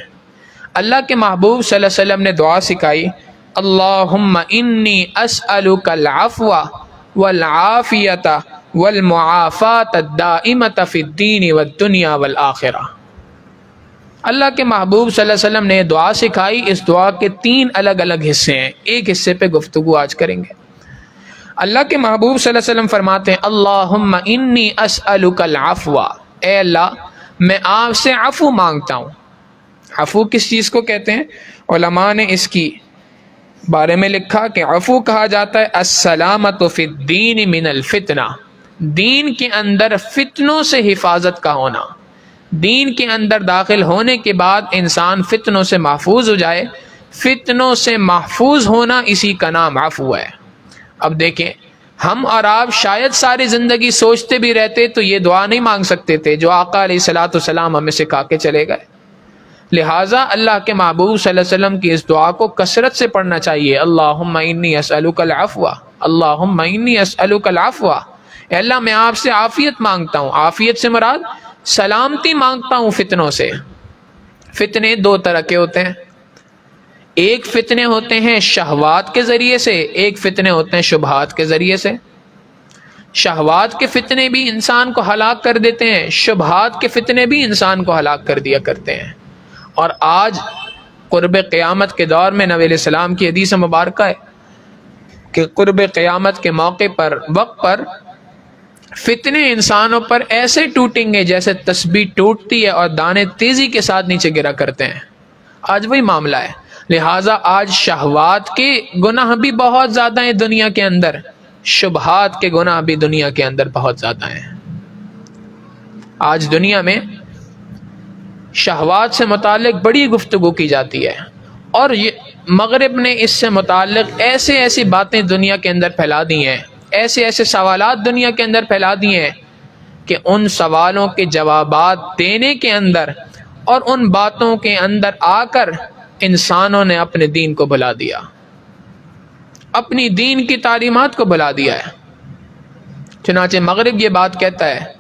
اللہ کے محبوب صلی اللہ علیہ وسلم نے دعا سکھائی، اللہم انی اسألک العفو والعافیۃ والمعافاۃ الدائمۃ فی الدین والدنیا والآخرہ۔ اللہ کے محبوب صلی اللہ علیہ وسلم نے دعا سکھائی، اس دعا کے 3 الگ الگ حصے ہیں، ایک حصے پہ گفتگو آج کریں گے۔ اللہ کے محبوب صلی اللہ علیہ وسلم فرماتے ہیں اللہم انی اسألک العفو، اے اللہ میں آپ سے عفو مانگتا ہوں۔ عفو کس چیز کو کہتے ہیں؟ علماء نے اس کی بارے میں لکھا کہ عفو کہا جاتا ہے السلامۃ فی الدین من الفتنہ، دین کے اندر فتنوں سے حفاظت کا ہونا، دین کے اندر داخل ہونے کے بعد انسان فتنوں سے محفوظ ہو جائے، فتنوں سے محفوظ ہونا اسی کا نام عفو ہے۔ اب دیکھیں ہم اور آپ شاید ساری زندگی سوچتے بھی رہتے تو یہ دعا نہیں مانگ سکتے تھے جو آقا علیہ الصلوۃ والسلام ہمیں سکھا کے چلے گئے۔ لہٰذا اللہ کے محبوب صلی اللہ علیہ وسلم کی اس دعا کو کثرت سے پڑھنا چاہیے، اللہم انی اسألک العفو، اللہم انی اسألک العفو، اے اللہ میں آپ سے عافیت مانگتا ہوں۔ عافیت سے مراد سلامتی مانگتا ہوں فتنوں سے۔ فتنے دو طرح کے ہوتے ہیں، ایک فتنے ہوتے ہیں شہوات کے ذریعے سے، ایک فتنے ہوتے ہیں شبہات کے ذریعے سے۔ شہوات کے فتنے بھی انسان کو ہلاک کر دیتے ہیں، شبہات کے فتنے بھی انسان کو ہلاک کر دیا کرتے ہیں۔ اور آج قرب قیامت کے دور میں نبی علیہ السلام کی حدیث مبارکہ ہے کہ قرب قیامت کے موقع پر، وقت پر، فتنے انسانوں پر ایسے ٹوٹیں گے جیسے تسبیح ٹوٹتی ہے اور دانے تیزی کے ساتھ نیچے گرا کرتے ہیں۔ آج وہی معاملہ ہے۔ لہٰذا آج شہوات کے گناہ بھی بہت زیادہ ہیں دنیا کے اندر، شبہات کے گناہ بھی دنیا کے اندر بہت زیادہ ہیں۔ آج دنیا میں شہوات سے متعلق بڑی گفتگو کی جاتی ہے، اور یہ مغرب نے اس سے متعلق ایسے ایسی باتیں دنیا کے اندر پھیلا دی ہیں، ایسے ایسے سوالات دنیا کے اندر پھیلا دیے ہیں کہ ان سوالوں کے جوابات دینے کے اندر اور ان باتوں کے اندر آ کر انسانوں نے اپنے دین کو بھلا دیا، اپنی دین کی تعلیمات کو بھلا دیا ہے۔ چنانچہ مغرب یہ بات کہتا ہے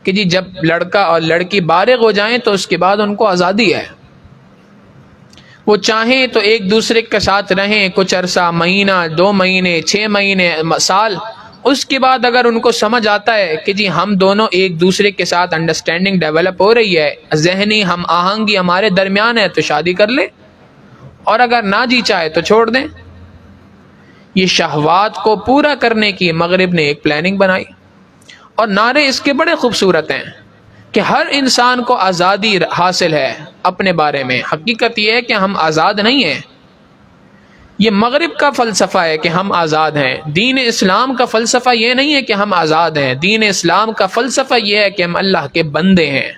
کہ جی جب لڑکا اور لڑکی بالغ ہو جائیں تو اس کے بعد ان کو آزادی ہے، وہ چاہیں تو ایک دوسرے کے ساتھ رہیں کچھ عرصہ، مہینہ، 2 مہینے، 6 مہینے، سال، اس کے بعد اگر ان کو سمجھ آتا ہے کہ جی ہم دونوں ایک دوسرے کے ساتھ انڈرسٹینڈنگ ڈیولپ ہو رہی ہے، ذہنی ہم آہنگی ہمارے درمیان ہے، تو شادی کر لے، اور اگر نہ جی چاہے تو چھوڑ دیں۔ یہ شہوات کو پورا کرنے کی مغرب نے ایک پلاننگ بنائی، اور نعرے اس کے بڑے خوبصورت ہیں کہ ہر انسان کو آزادی حاصل ہے اپنے بارے میں۔ حقیقت یہ ہے کہ ہم آزاد نہیں ہیں، یہ مغرب کا فلسفہ ہے کہ ہم آزاد ہیں۔ دین اسلام کا فلسفہ یہ نہیں ہے کہ ہم آزاد ہیں، دین اسلام کا فلسفہ یہ ہے کہ ہم اللہ کے بندے ہیں،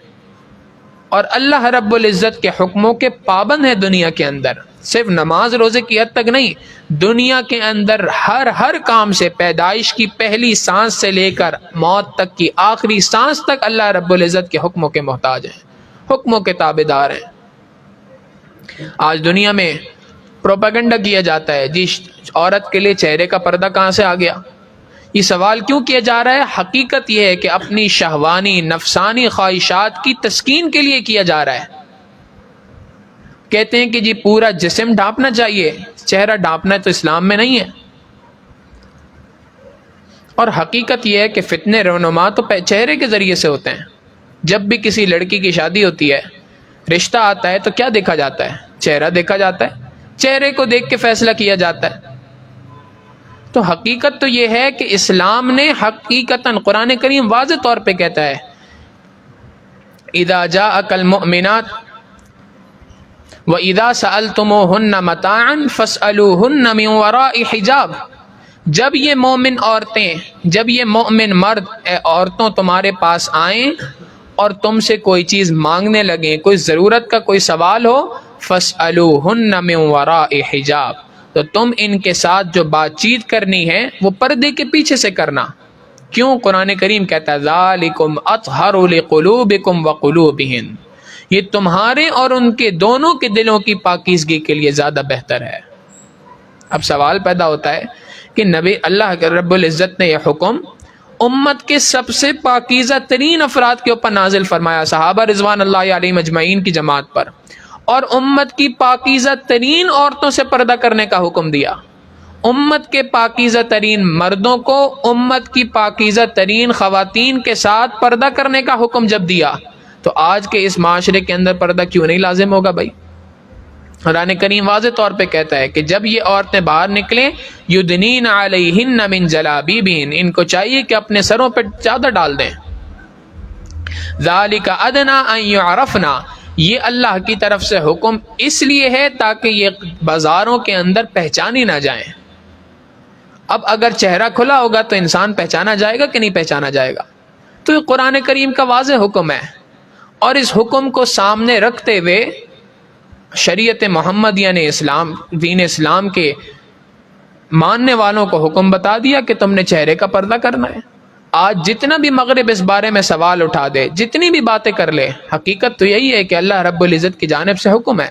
اور اللہ رب العزت کے حکموں کے پابند ہیں دنیا کے اندر۔ صرف نماز روزے کی حد تک نہیں، دنیا کے اندر ہر کام سے، پیدائش کی پہلی سانس سے لے کر موت تک کی آخری سانس تک اللہ رب العزت کے حکموں کے محتاج ہیں، حکموں کے تابعدار ہیں۔ آج دنیا میں پروپیگنڈا کیا جاتا ہے، جی عورت کے لیے چہرے کا پردہ کہاں سے آ گیا؟ یہ سوال کیوں کیا جا رہا ہے؟ حقیقت یہ ہے کہ اپنی شہوانی نفسانی خواہشات کی تسکین کے لیے کیا جا رہا ہے۔ کہتے ہیں کہ جی پورا جسم ڈھانپنا چاہیے، چہرہ ڈھانپنا تو اسلام میں نہیں ہے۔ اور حقیقت یہ ہے کہ فتنے رونما تو چہرے کے ذریعے سے ہوتے ہیں۔ جب بھی کسی لڑکی کی شادی ہوتی ہے، رشتہ آتا ہے، تو کیا دیکھا جاتا ہے؟ چہرہ دیکھا جاتا ہے، چہرے کو دیکھ کے فیصلہ کیا جاتا ہے۔ تو حقیقت تو یہ ہے کہ اسلام نے حقیقتاً، قرآن کریم واضح طور پہ کہتا ہے اذا جاءک المؤمنات وَإِذَا سَأَلْتُمُوهُنَّ مَتَاعًا فَاسْأَلُوهُنَّ مِنْ وَرَاءِ حِجَابٍ، جب یہ مومن عورتیں، جب یہ مومن مرد عورتوں تمہارے پاس آئیں اور تم سے کوئی چیز مانگنے لگیں، کوئی ضرورت کا کوئی سوال ہو، فَاسْأَلُوهُنَّ مِنْ وَرَاءِ حِجَابٍ، تو تم ان کے ساتھ جو بات چیت کرنی ہے وہ پردے کے پیچھے سے کرنا۔ کیوں؟ قرآن کریم کہتا ہے ذَلِكُمْ أَطْهَرُ لِقُلُوبِكُمْ وَقُلُوبِهِنْ، یہ تمہارے اور ان کے دونوں کے دلوں کی پاکیزگی کے لیے زیادہ بہتر ہے۔ اب سوال پیدا ہوتا ہے کہ نبی اللہ رب العزت نے یہ حکم امت کے سب سے پاکیزہ ترین افراد کے اوپر نازل فرمایا، صحابہ رضوان اللہ علیہم اجمعین کی جماعت پر، اور امت کی پاکیزہ ترین عورتوں سے پردہ کرنے کا حکم دیا۔ امت کے پاکیزہ ترین مردوں کو امت کی پاکیزہ ترین خواتین کے ساتھ پردہ کرنے کا حکم جب دیا، تو آج کے اس معاشرے کے اندر پردہ کیوں نہیں لازم ہوگا بھائی؟ قرآن کریم واضح طور پہ کہتا ہے کہ جب یہ عورتیں باہر نکلیں، یدنین علیہن من جلابیبہن، ان کو چاہیے کہ اپنے سروں پہ چادر ڈال دیں۔ ذالک ادنی ان یعرفنا، یہ اللہ کی طرف سے حکم اس لیے ہے تاکہ یہ بازاروں کے اندر پہچانی نہ جائیں۔ اب اگر چہرہ کھلا ہوگا تو انسان پہچانا جائے گا کہ نہیں پہچانا جائے گا؟ تو یہ قرآن کریم کا واضح حکم ہے، اور اس حکم کو سامنے رکھتے ہوئے شریعت محمدیہ نے اسلام، دین اسلام کے ماننے والوں کو حکم بتا دیا کہ تم نے چہرے کا پردہ کرنا ہے۔ آج جتنا بھی مغرب اس بارے میں سوال اٹھا دے، جتنی بھی باتیں کر لے، حقیقت تو یہی ہے کہ اللہ رب العزت کی جانب سے حکم ہے۔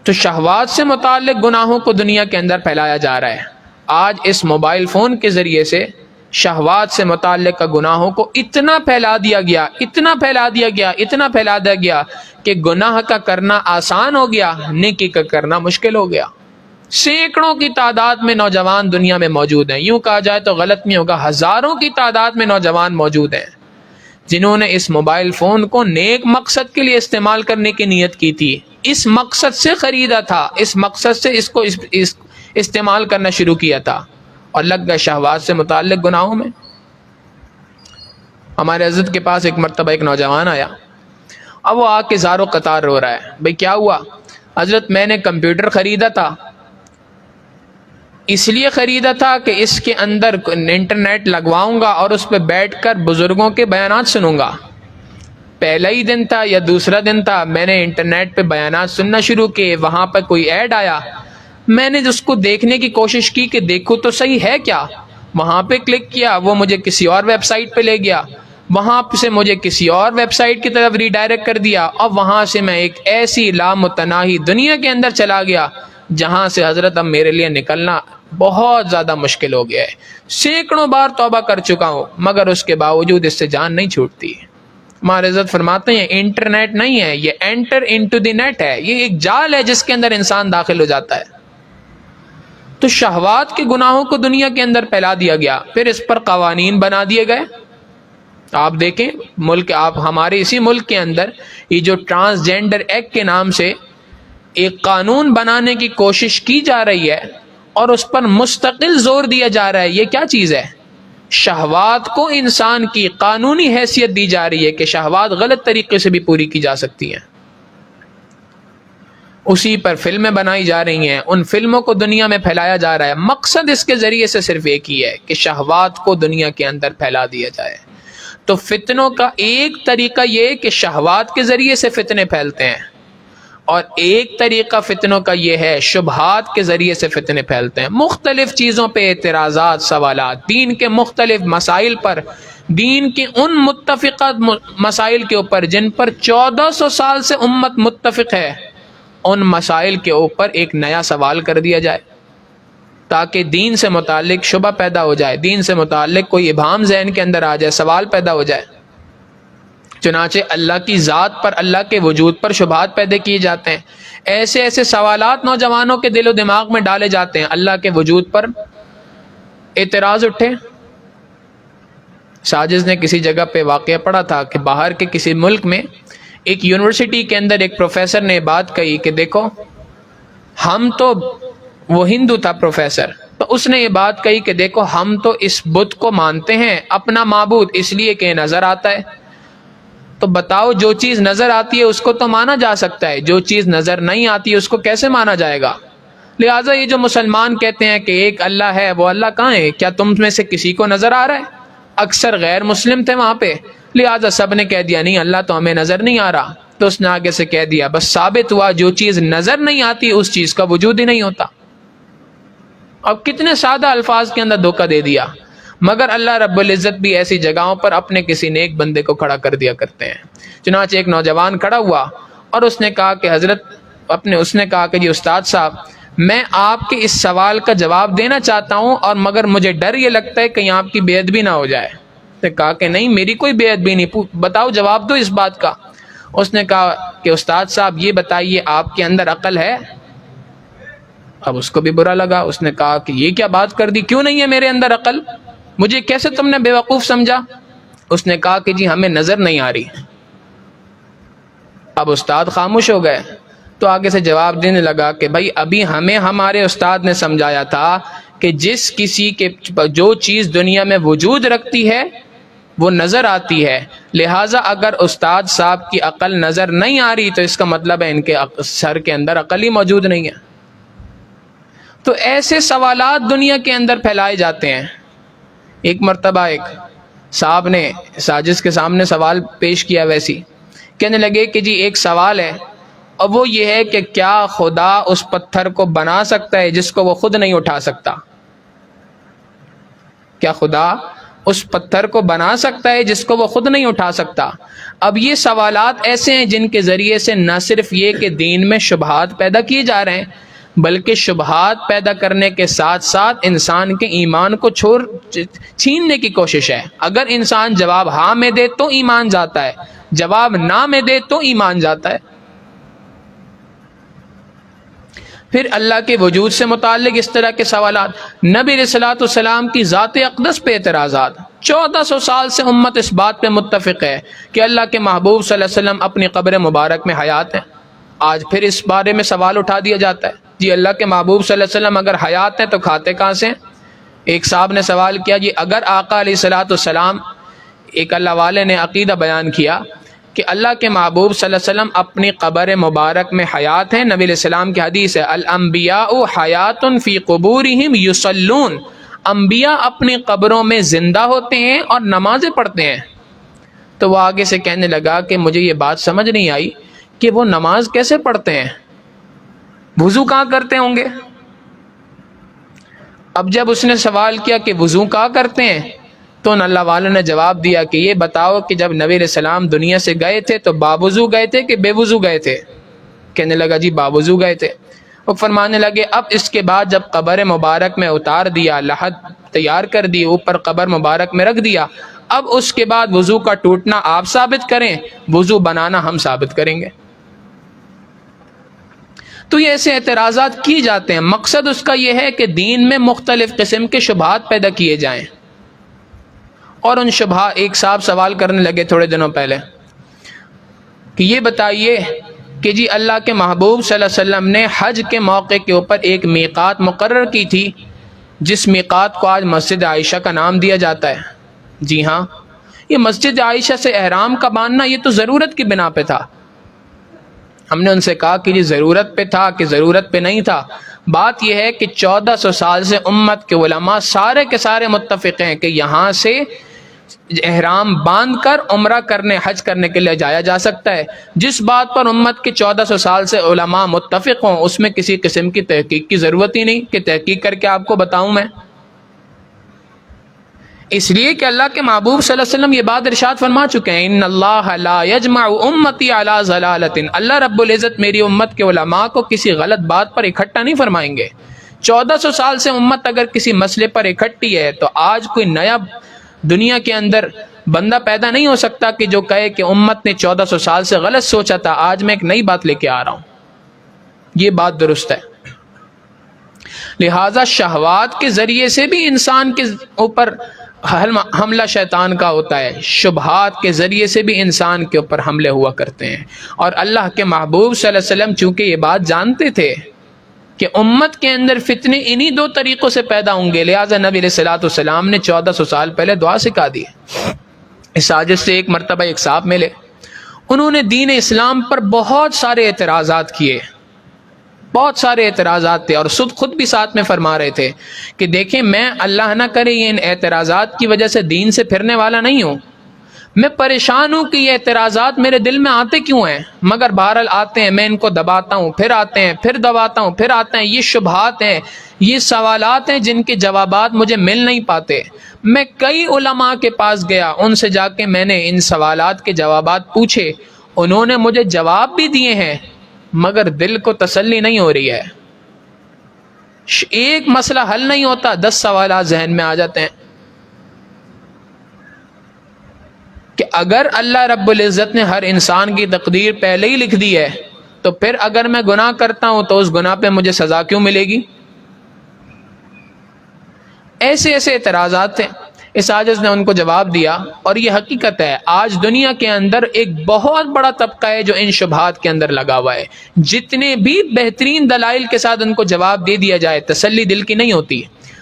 تو شہوات سے متعلق گناہوں کو دنیا کے اندر پھیلایا جا رہا ہے۔ آج اس موبائل فون کے ذریعے سے شہوات سے متعلق گناہوں کو اتنا پھیلا دیا گیا، اتنا پھیلا دیا گیا، اتنا پھیلا دیا گیا کہ گناہ کا کرنا آسان ہو گیا، نیکی کا کرنا مشکل ہو گیا۔ سینکڑوں کی تعداد میں نوجوان دنیا میں موجود ہیں، یوں کہا جائے تو غلط نہیں ہوگا، ہزاروں کی تعداد میں نوجوان موجود ہیں جنہوں نے اس موبائل فون کو نیک مقصد کے لیے استعمال کرنے کی نیت کی تھی، اس مقصد سے خریدا تھا، اس مقصد سے اس کو استعمال کرنا شروع کیا تھا، اور لگ گئے شہوات سے متعلق گناہوں میں۔ ہمارے حضرت کے پاس ایک مرتبہ ایک نوجوان آیا، اب وہ آ کے زار و قطار رو رہا ہے، بھئی کیا ہوا؟ حضرت میں نے کمپیوٹر خریدا تھا، اس لیے خریدا تھا کہ اس کے اندر انٹرنیٹ لگواؤں گا اور اس پہ بیٹھ کر بزرگوں کے بیانات سنوں گا۔ پہلا ہی دن تھا یا دوسرا دن تھا، میں نے انٹرنیٹ پہ بیانات سننا شروع کیے، وہاں پہ کوئی ایڈ آیا، میں نے اس کو دیکھنے کی کوشش کی کہ دیکھو تو صحیح ہے کیا، وہاں پہ کلک کیا، وہ مجھے کسی اور ویب سائٹ پہ لے گیا، وہاں سے مجھے کسی اور ویب سائٹ کی طرف ریڈائریکٹ کر دیا، اور وہاں سے میں ایک ایسی لامتناہی دنیا کے اندر چلا گیا جہاں سے حضرت اب میرے لیے نکلنا بہت زیادہ مشکل ہو گیا ہے۔ سینکڑوں بار توبہ کر چکا ہوں مگر اس کے باوجود اس سے جان نہیں چھوٹتی۔ ہمارے عزت فرماتے ہیں انٹرنیٹ نہیں ہے، یہ انٹر انٹو دی نیٹ ہے، یہ ایک جال ہے جس کے اندر انسان داخل ہو جاتا ہے۔ تو شہوات کے گناہوں کو دنیا کے اندر پھیلا دیا گیا، پھر اس پر قوانین بنا دیے گئے۔ آپ دیکھیں ملک، آپ ہمارے اسی ملک کے اندر یہ جو ٹرانسجینڈر ایکٹ کے نام سے ایک قانون بنانے کی کوشش کی جا رہی ہے اور اس پر مستقل زور دیا جا رہا ہے، یہ کیا چیز ہے؟ شہوات کو انسان کی قانونی حیثیت دی جا رہی ہے کہ شہوات غلط طریقے سے بھی پوری کی جا سکتی ہیں۔ اسی پر فلمیں بنائی جا رہی ہیں، ان فلموں کو دنیا میں پھیلایا جا رہا ہے، مقصد اس کے ذریعے سے صرف ایک ہی ہے کہ شہوات کو دنیا کے اندر پھیلا دیا جائے۔ تو فتنوں کا ایک طریقہ یہ کہ شہوات کے ذریعے سے فتنے پھیلتے ہیں، اور ایک طریقہ فتنوں کا یہ ہے شبہات کے ذریعے سے فتنے پھیلتے ہیں، مختلف چیزوں پہ اعتراضات، سوالات، دین کے مختلف مسائل پر، دین کے ان متفقہ مسائل کے اوپر جن پر 1400 سال سے امت متفق ہے، ان مسائل کے اوپر ایک نیا سوال کر دیا جائے تاکہ دین سے متعلق شبہ پیدا ہو جائے، دین سے متعلق کوئی ابہام ذہن کے اندر آ جائے، سوال پیدا ہو جائے۔ چنانچہ اللہ کی ذات پر، اللہ کے وجود پر شبہات پیدا کیے جاتے ہیں، ایسے ایسے سوالات نوجوانوں کے دل و دماغ میں ڈالے جاتے ہیں، اللہ کے وجود پر اعتراض اٹھے۔ ساجد نے کسی جگہ پہ واقعہ پڑھا تھا کہ باہر کے کسی ملک میں ایک یونیورسٹی کے اندر ایک پروفیسر نے بات کہی کہ دیکھو ہم تو، وہ ہندو تھا پروفیسر، تو اس نے یہ بات کہی کہ دیکھو ہم تو اس بت کو مانتے ہیں اپنا معبود اس لیے کہ نظر آتا ہے، تو بتاؤ جو چیز نظر آتی ہے اس کو تو مانا جا سکتا ہے، جو چیز نظر نہیں آتی ہے اس کو کیسے مانا جائے گا؟ لہٰذا یہ جو مسلمان کہتے ہیں کہ ایک اللہ ہے، وہ اللہ کہاں ہے؟ کیا تم میں سے کسی کو نظر آ رہا ہے؟ اکثر غیر مسلم تھے وہاں پہ، لہٰذا سب نے کہہ دیا نہیں اللہ تو ہمیں نظر نہیں آ رہا، تو اس نے آگے سے کہہ دیا بس ثابت ہوا جو چیز نظر نہیں آتی اس چیز کا وجود ہی نہیں ہوتا۔ اب کتنے سادہ الفاظ کے اندر دھوکہ دے دیا، مگر اللہ رب العزت بھی ایسی جگہوں پر اپنے کسی نیک بندے کو کھڑا کر دیا کرتے ہیں۔ چنانچہ ایک نوجوان کھڑا ہوا اور اس نے کہا کہ حضرت اس نے کہا کہ جی استاد صاحب میں آپ کے اس سوال کا جواب دینا چاہتا ہوں، اور مگر مجھے ڈر یہ لگتا ہے کہیں آپ کی بے ادبی نہ ہو جائے۔ اس نے کہا کہ نہیں میری کوئی بے ادبی نہیں، بتاؤ جواب دو اس بات کا۔ اس نے کہا کہ استاد صاحب یہ بتائیے آپ کے اندر عقل ہے؟ اب اس کو بھی برا لگا، اس نے کہا کہ یہ کیا بات کر دی، کیوں نہیں ہے میرے اندر عقل، مجھے کیسے تم نے بیوقوف سمجھا؟ اس نے کہا کہ جی ہمیں نظر نہیں آ رہی۔ اب استاد خاموش ہو گئے، تو آگے سے جواب دینے لگا کہ بھائی ابھی ہمیں ہمارے استاد نے سمجھایا تھا کہ جس کسی کے جو چیز دنیا میں وجود رکھتی ہے وہ نظر آتی ہے، لہٰذا اگر استاد صاحب کی عقل نظر نہیں آ رہی تو اس کا مطلب ہے ان کے سر کے اندر عقل ہی موجود نہیں ہے۔ تو ایسے سوالات دنیا کے اندر پھیلائے جاتے ہیں۔ ایک مرتبہ ایک صاحب نے ساجد کے سامنے سوال پیش کیا، ویسی کہنے لگے کہ جی ایک سوال ہے، اور وہ یہ ہے کہ کیا خدا اس پتھر کو بنا سکتا ہے جس کو وہ خود نہیں اٹھا سکتا؟ کیا خدا اس پتھر کو بنا سکتا ہے جس کو وہ خود نہیں اٹھا سکتا؟ اب یہ سوالات ایسے ہیں جن کے ذریعے سے نہ صرف یہ کہ دین میں شبہات پیدا کیے جا رہے ہیں، بلکہ شبہات پیدا کرنے کے ساتھ ساتھ انسان کے ایمان کو چھیننے کی کوشش ہے۔ اگر انسان جواب ہاں میں دے تو ایمان جاتا ہے، جواب نہ میں دے تو ایمان جاتا ہے۔ پھر اللہ کے وجود سے متعلق اس طرح کے سوالات، نبی علیہ الصلوۃ والسلام کی ذات اقدس پہ اعتراضات۔ 1400 سال سے امت اس بات پہ متفق ہے کہ اللہ کے محبوب صلی اللہ علیہ وسلم اپنی قبر مبارک میں حیات ہیں۔ آج پھر اس بارے میں سوال اٹھا دیا جاتا ہے، جی اللہ کے محبوب صلی اللہ علیہ وسلم اگر حیات ہیں تو کھاتے کہاں سے ہیں؟ ایک صاحب نے سوال کیا، جی اگر آقا علیہ الصلوۃ والسلام، ایک اللہ والے نے عقیدہ بیان کیا کہ اللہ کے محبوب صلی اللہ علیہ وسلم اپنی قبر مبارک میں حیات ہیں، نبی علیہ السلام کی حدیث ہے الانبیاء حیات فی قبورہم یصلون، انبیاء اپنی قبروں میں زندہ ہوتے ہیں اور نمازیں پڑھتے ہیں۔ تو وہ آگے سے کہنے لگا کہ مجھے یہ بات سمجھ نہیں آئی کہ وہ نماز کیسے پڑھتے ہیں، وضو کہاں کرتے ہوں گے؟ اب جب اس نے سوال کیا کہ وضو کہاں کرتے ہیں، تو اللہ والے نے جواب دیا کہ یہ بتاؤ کہ جب نبی علیہ السلام دنیا سے گئے تھے تو باوضو گئے تھے کہ بے وضو گئے تھے؟ کہنے لگا جی باوضو گئے تھے۔ وہ فرمانے لگے اب اس کے بعد جب قبر مبارک میں اتار دیا، لحد تیار کر دی، اوپر قبر مبارک میں رکھ دیا، اب اس کے بعد وضو کا ٹوٹنا آپ ثابت کریں، وضو بنانا ہم ثابت کریں گے۔ تو یہ ایسے اعتراضات کیے جاتے ہیں، مقصد اس کا یہ ہے کہ دین میں مختلف قسم کے شبہات پیدا کیے جائیں۔ اور ان شبہات، ایک صاحب سوال کرنے لگے تھوڑے دنوں پہلے کہ یہ بتائیے کہ جی اللہ کے محبوب صلی اللہ علیہ وسلم نے حج کے موقع کے اوپر ایک میقات مقرر کی تھی جس میقات کو آج مسجد عائشہ کا نام دیا جاتا ہے۔ جی ہاں، یہ مسجد عائشہ سے احرام کا باندھنا یہ تو ضرورت کی بنا پہ تھا۔ ہم نے ان سے کہا کہ یہ ضرورت پہ تھا کہ ضرورت پہ نہیں تھا؟ بات یہ ہے کہ 1400 سال سے امت کے علماء سارے کے سارے متفق ہیں کہ یہاں سے احرام باندھ کر عمرہ کرنے، حج کرنے کے لیے جایا جا سکتا ہے۔ جس بات پر امت کے 1400 سال سے علماء متفق ہوں اس میں کسی قسم کی تحقیق کی ضرورت ہی نہیں کہ تحقیق کر کے آپ کو بتاؤں میں۔ اس لیے کہ اللہ کے محبوب صلی اللہ علیہ وسلم یہ بات ارشاد فرما چکے ہیں، ان اللہ لا یجمع امتی علی ضلالۃ، اللہ رب العزت میری امت کے علماء کو کسی غلط بات پر اکٹھا نہیں فرمائیں گے۔ 1400 سال سے امت اگر کسی مسئلے پر اکٹھی ہے تو آج کوئی نیا دنیا کے اندر بندہ پیدا نہیں ہو سکتا کہ جو کہے کہ امت نے 1400 سال سے غلط سوچا تھا، آج میں ایک نئی بات لے کے آ رہا ہوں۔ یہ بات درست ہے۔ لہذا شہوات کے ذریعے سے بھی انسان کے اوپر حملہ شیطان کا ہوتا ہے، شبہات کے ذریعے سے بھی انسان کے اوپر حملے ہوا کرتے ہیں۔ اور اللہ کے محبوب صلی اللہ علیہ وسلم چونکہ یہ بات جانتے تھے کہ امت کے اندر فتنے انہی دو طریقوں سے پیدا ہوں گے، لہٰذا نبی علیہ الصلوۃ والسلام نے 1400 سال پہلے دعا سکھا دی۔ اس سازش سے ایک مرتبہ ایک صاحب ملے، انہوں نے دین اسلام پر بہت سارے اعتراضات کیے، بہت سارے اعتراضات تھے، اور خود بھی ساتھ میں فرما رہے تھے کہ دیکھیں میں اللہ نہ کرے یہ ان اعتراضات کی وجہ سے دین سے پھرنے والا نہیں ہوں، میں پریشان ہوں کہ یہ اعتراضات میرے دل میں آتے کیوں ہیں، مگر بہرحال آتے ہیں، میں ان کو دباتا ہوں، پھر آتے ہیں، پھر دباتا ہوں، پھر آتے ہیں۔ یہ شبہات ہیں، یہ سوالات ہیں جن کے جوابات مجھے مل نہیں پاتے۔ میں کئی علماء کے پاس گیا، ان سے جا کے میں نے ان سوالات کے جوابات پوچھے، انہوں نے مجھے جواب بھی دیے ہیں، مگر دل کو تسلی نہیں ہو رہی ہے۔ ایک مسئلہ حل نہیں ہوتا، 10 سوالات ذہن میں آ جاتے ہیں کہ اگر اللہ رب العزت نے ہر انسان کی تقدیر پہلے ہی لکھ دی ہے تو پھر اگر میں گناہ کرتا ہوں تو اس گناہ پہ مجھے سزا کیوں ملے گی؟ ایسے ایسے اعتراضات تھے۔ اس عاجز نے ان کو جواب دیا، اور یہ حقیقت ہے آج دنیا کے اندر ایک بہت بڑا طبقہ ہے جو ان شبہات کے اندر لگا ہوا ہے۔ جتنے بھی بہترین دلائل کے ساتھ ان کو جواب دے دیا جائے تسلی دل کی نہیں ہوتی۔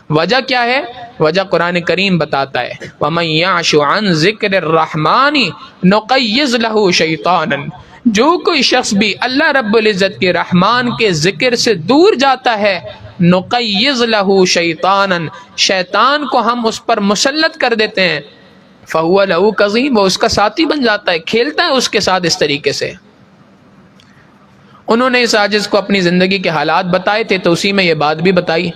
وجہ کیا ہے؟ وجہ قرآن کریم بتاتا ہے وَمَن يَعْشُ عَن ذِكْرِ الرَّحْمَٰنِ نُقَيِّضْ لَهُ شَيْطَانًا، جو کوئی شخص بھی اللہ رب العزت کے رحمان کے ذکر سے دور جاتا ہے، نُقَيِّضْ لَهُ شَيْطَانًا، شیطان کو ہم اس پر مسلط کر دیتے ہیں، فَهُوَ لَهُ قَرِينٌ، وہ اس کا ساتھی بن جاتا ہے، کھیلتا ہے اس کے ساتھ اس طریقے سے۔ انہوں نے اس عاجز کو اپنی زندگی کے حالات بتائے تھے تو اسی میں یہ بات بھی بتائی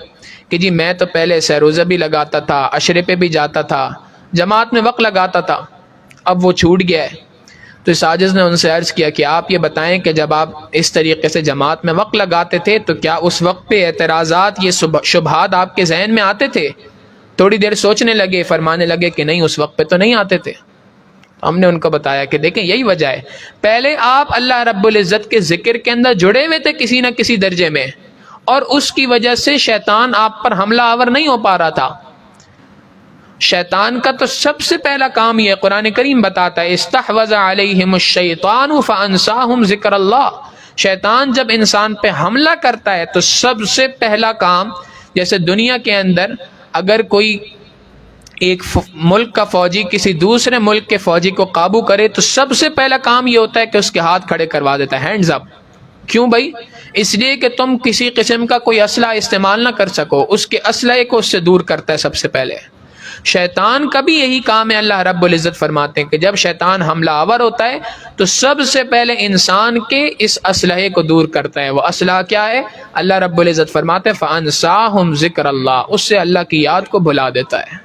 کہ جی میں تو پہلے سیروزہ بھی لگاتا تھا، عشرے پہ بھی جاتا تھا، جماعت میں وقت لگاتا تھا، اب وہ چھوٹ گیا ہے۔ تو اس عاجز نے ان سے عرض کیا کہ آپ یہ بتائیں کہ جب آپ اس طریقے سے جماعت میں وقت لگاتے تھے تو کیا اس وقت پہ اعتراضات، یہ شبہات آپ کے ذہن میں آتے تھے؟ تھوڑی دیر سوچنے لگے، فرمانے لگے کہ نہیں، اس وقت پہ تو نہیں آتے تھے۔ ہم نے ان کو بتایا کہ دیکھیں یہی وجہ ہے، پہلے آپ اللہ رب العزت کے ذکر کے اندر جڑے ہوئے تھے کسی نہ کسی درجے میں، اور اس کی وجہ سے شیطان آپ پر حملہ آور نہیں ہو پا رہا تھا۔ شیطان کا تو سب سے پہلا کام یہ قرآن کریم بتاتا ہے، استحوذ علیہم الشیطان فانساہم ذکر اللہ۔ شیطان جب انسان پہ حملہ کرتا ہے تو سب سے پہلا کام، جیسے دنیا کے اندر اگر کوئی ایک ملک کا فوجی کسی دوسرے ملک کے فوجی کو قابو کرے تو سب سے پہلا کام یہ ہوتا ہے کہ اس کے ہاتھ کھڑے کروا دیتا ہے، ہینڈز اپ۔ کیوں بھائی؟ اس لیے کہ تم کسی قسم کا کوئی اسلحہ استعمال نہ کر سکو، اس کے اسلحے کو اس سے دور کرتا ہے سب سے پہلے۔ شیطان کا بھی یہی کام ہے، اللہ رب العزت فرماتے ہیں کہ جب شیطان حملہ آور ہوتا ہے تو سب سے پہلے انسان کے اس اسلحے کو دور کرتا ہے۔ وہ اسلحہ کیا ہے؟ اللہ رب العزت فرماتے ہیں فَأَنْسَاهُمْ ذِكْرَ اللَّهِ، اس سے اللہ کی یاد کو بھلا دیتا ہے۔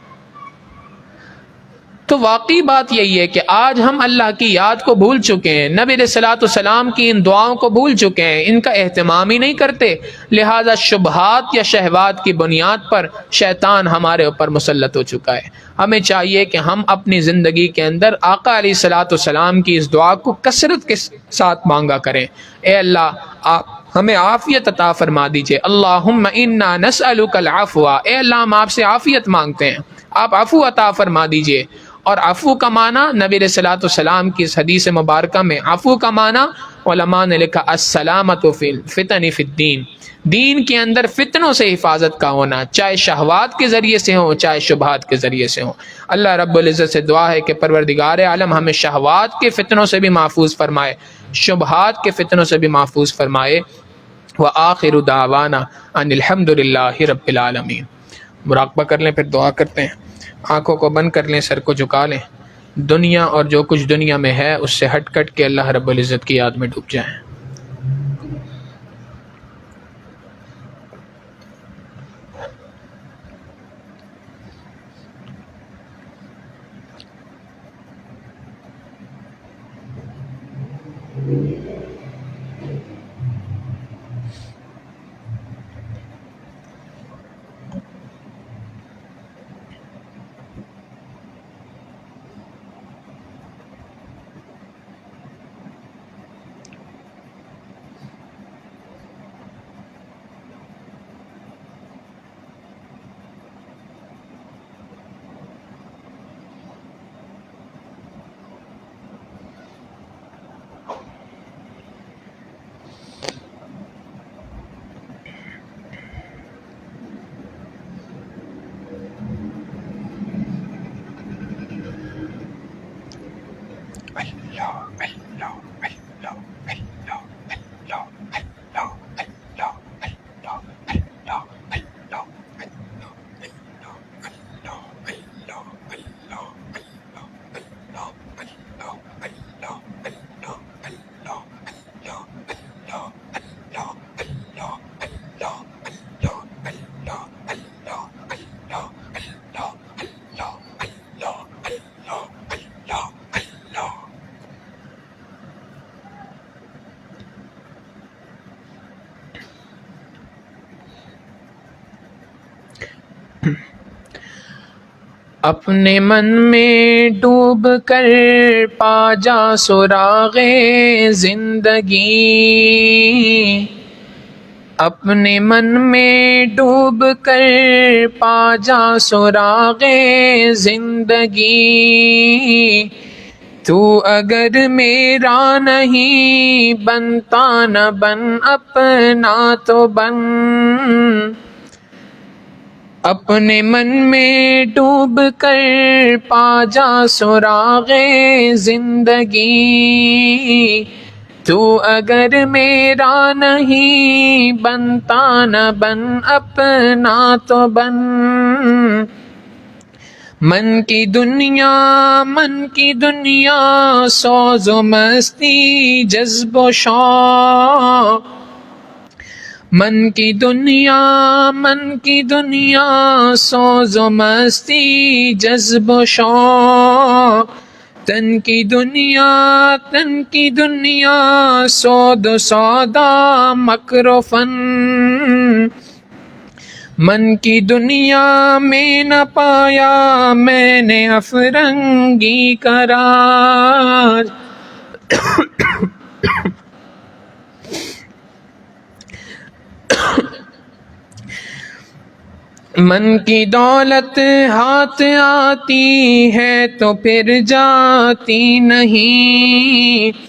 تو واقعی بات یہی ہے کہ آج ہم اللہ کی یاد کو بھول چکے ہیں، نبی علیہ الصلوۃ والسلام کی ان دعاؤں کو بھول چکے ہیں، ان کا اہتمام ہی نہیں کرتے، لہذا شبہات یا شہوات کی بنیاد پر شیطان ہمارے اوپر مسلط ہو چکا ہے۔ ہمیں چاہیے کہ ہم اپنی زندگی کے اندر آقا علیہ الصلوۃ والسلام کی اس دعا کو کثرت کے ساتھ مانگا کریں، اے اللہ آپ ہمیں عافیت عطا فرما دیجئے، اللہم انا نسألک العفو، اے اللہ ہم آپ سے عافیت مانگتے ہیں، آپ عفو عطا فرما دیجئے۔ اور عفو کا معنی نبی علیہ الصلوۃ والسلام کی اس حدیث مبارکہ میں عفو کا معنی علماء نے لکھا السلامۃ فی الفتن فی الدین، دین کے اندر فتنوں سے حفاظت کا ہونا، چاہے شہوات کے ذریعے سے ہوں چاہے شبہات کے ذریعے سے ہوں۔ اللہ رب العزت سے دعا ہے کہ پروردگار عالم ہمیں شہوات کے فتنوں سے بھی محفوظ فرمائے، شبہات کے فتنوں سے بھی محفوظ فرمائے۔ وآخر دعوانا ان الحمد للہ رب العالمین۔ مراقبہ کر لیں، پھر دعا کرتے ہیں۔ آنکھوں کو بند کر لیں، سر کو جھکا لیں، دنیا اور جو کچھ دنیا میں ہے اس سے ہٹ کٹ کے اللہ رب العزت کی یاد میں ڈوب جائیں۔ اپنے من میں ڈوب کر پا جا سراغ زندگی، اپنے من میں ڈوب کر پا جا سراغ زندگی، تو اگر میرا نہیں بنتا نہ بن اپنا تو بن، اپنے من میں ڈوب کر پا جا سراغ زندگی، تو اگر میرا نہیں بنتا نہ بن اپنا تو بن، من کی دنیا سوز و مستی جذب و شوق، من کی دنیا سوز و مستی جذب و شوق، تن کی دنیا سود و سودا مکر و فن، من کی دنیا میں نہ پایا میں نے افرنگی قرار، من کی دولت ہاتھ آتی ہے تو پھر جاتی نہیں،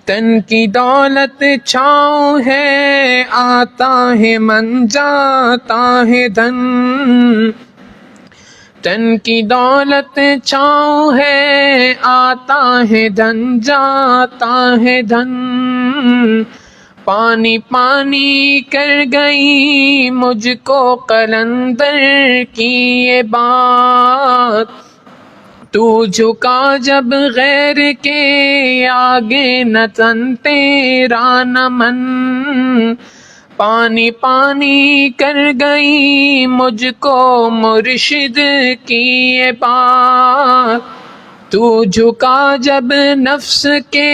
تن کی دولت چھاؤں ہے آتا ہے من جاتا ہے دھن، تن کی دولت چھاؤں ہے آتا ہے دھن جاتا ہے دھن، پانی پانی کر گئی مجھ کو قلندر کی یہ بات، تو جھکا جب غیر کے آگے نہ تن تیرا نہ من، پانی پانی کر گئی مجھ کو مرشد کی یہ بات، تو جھکا جب نفس کے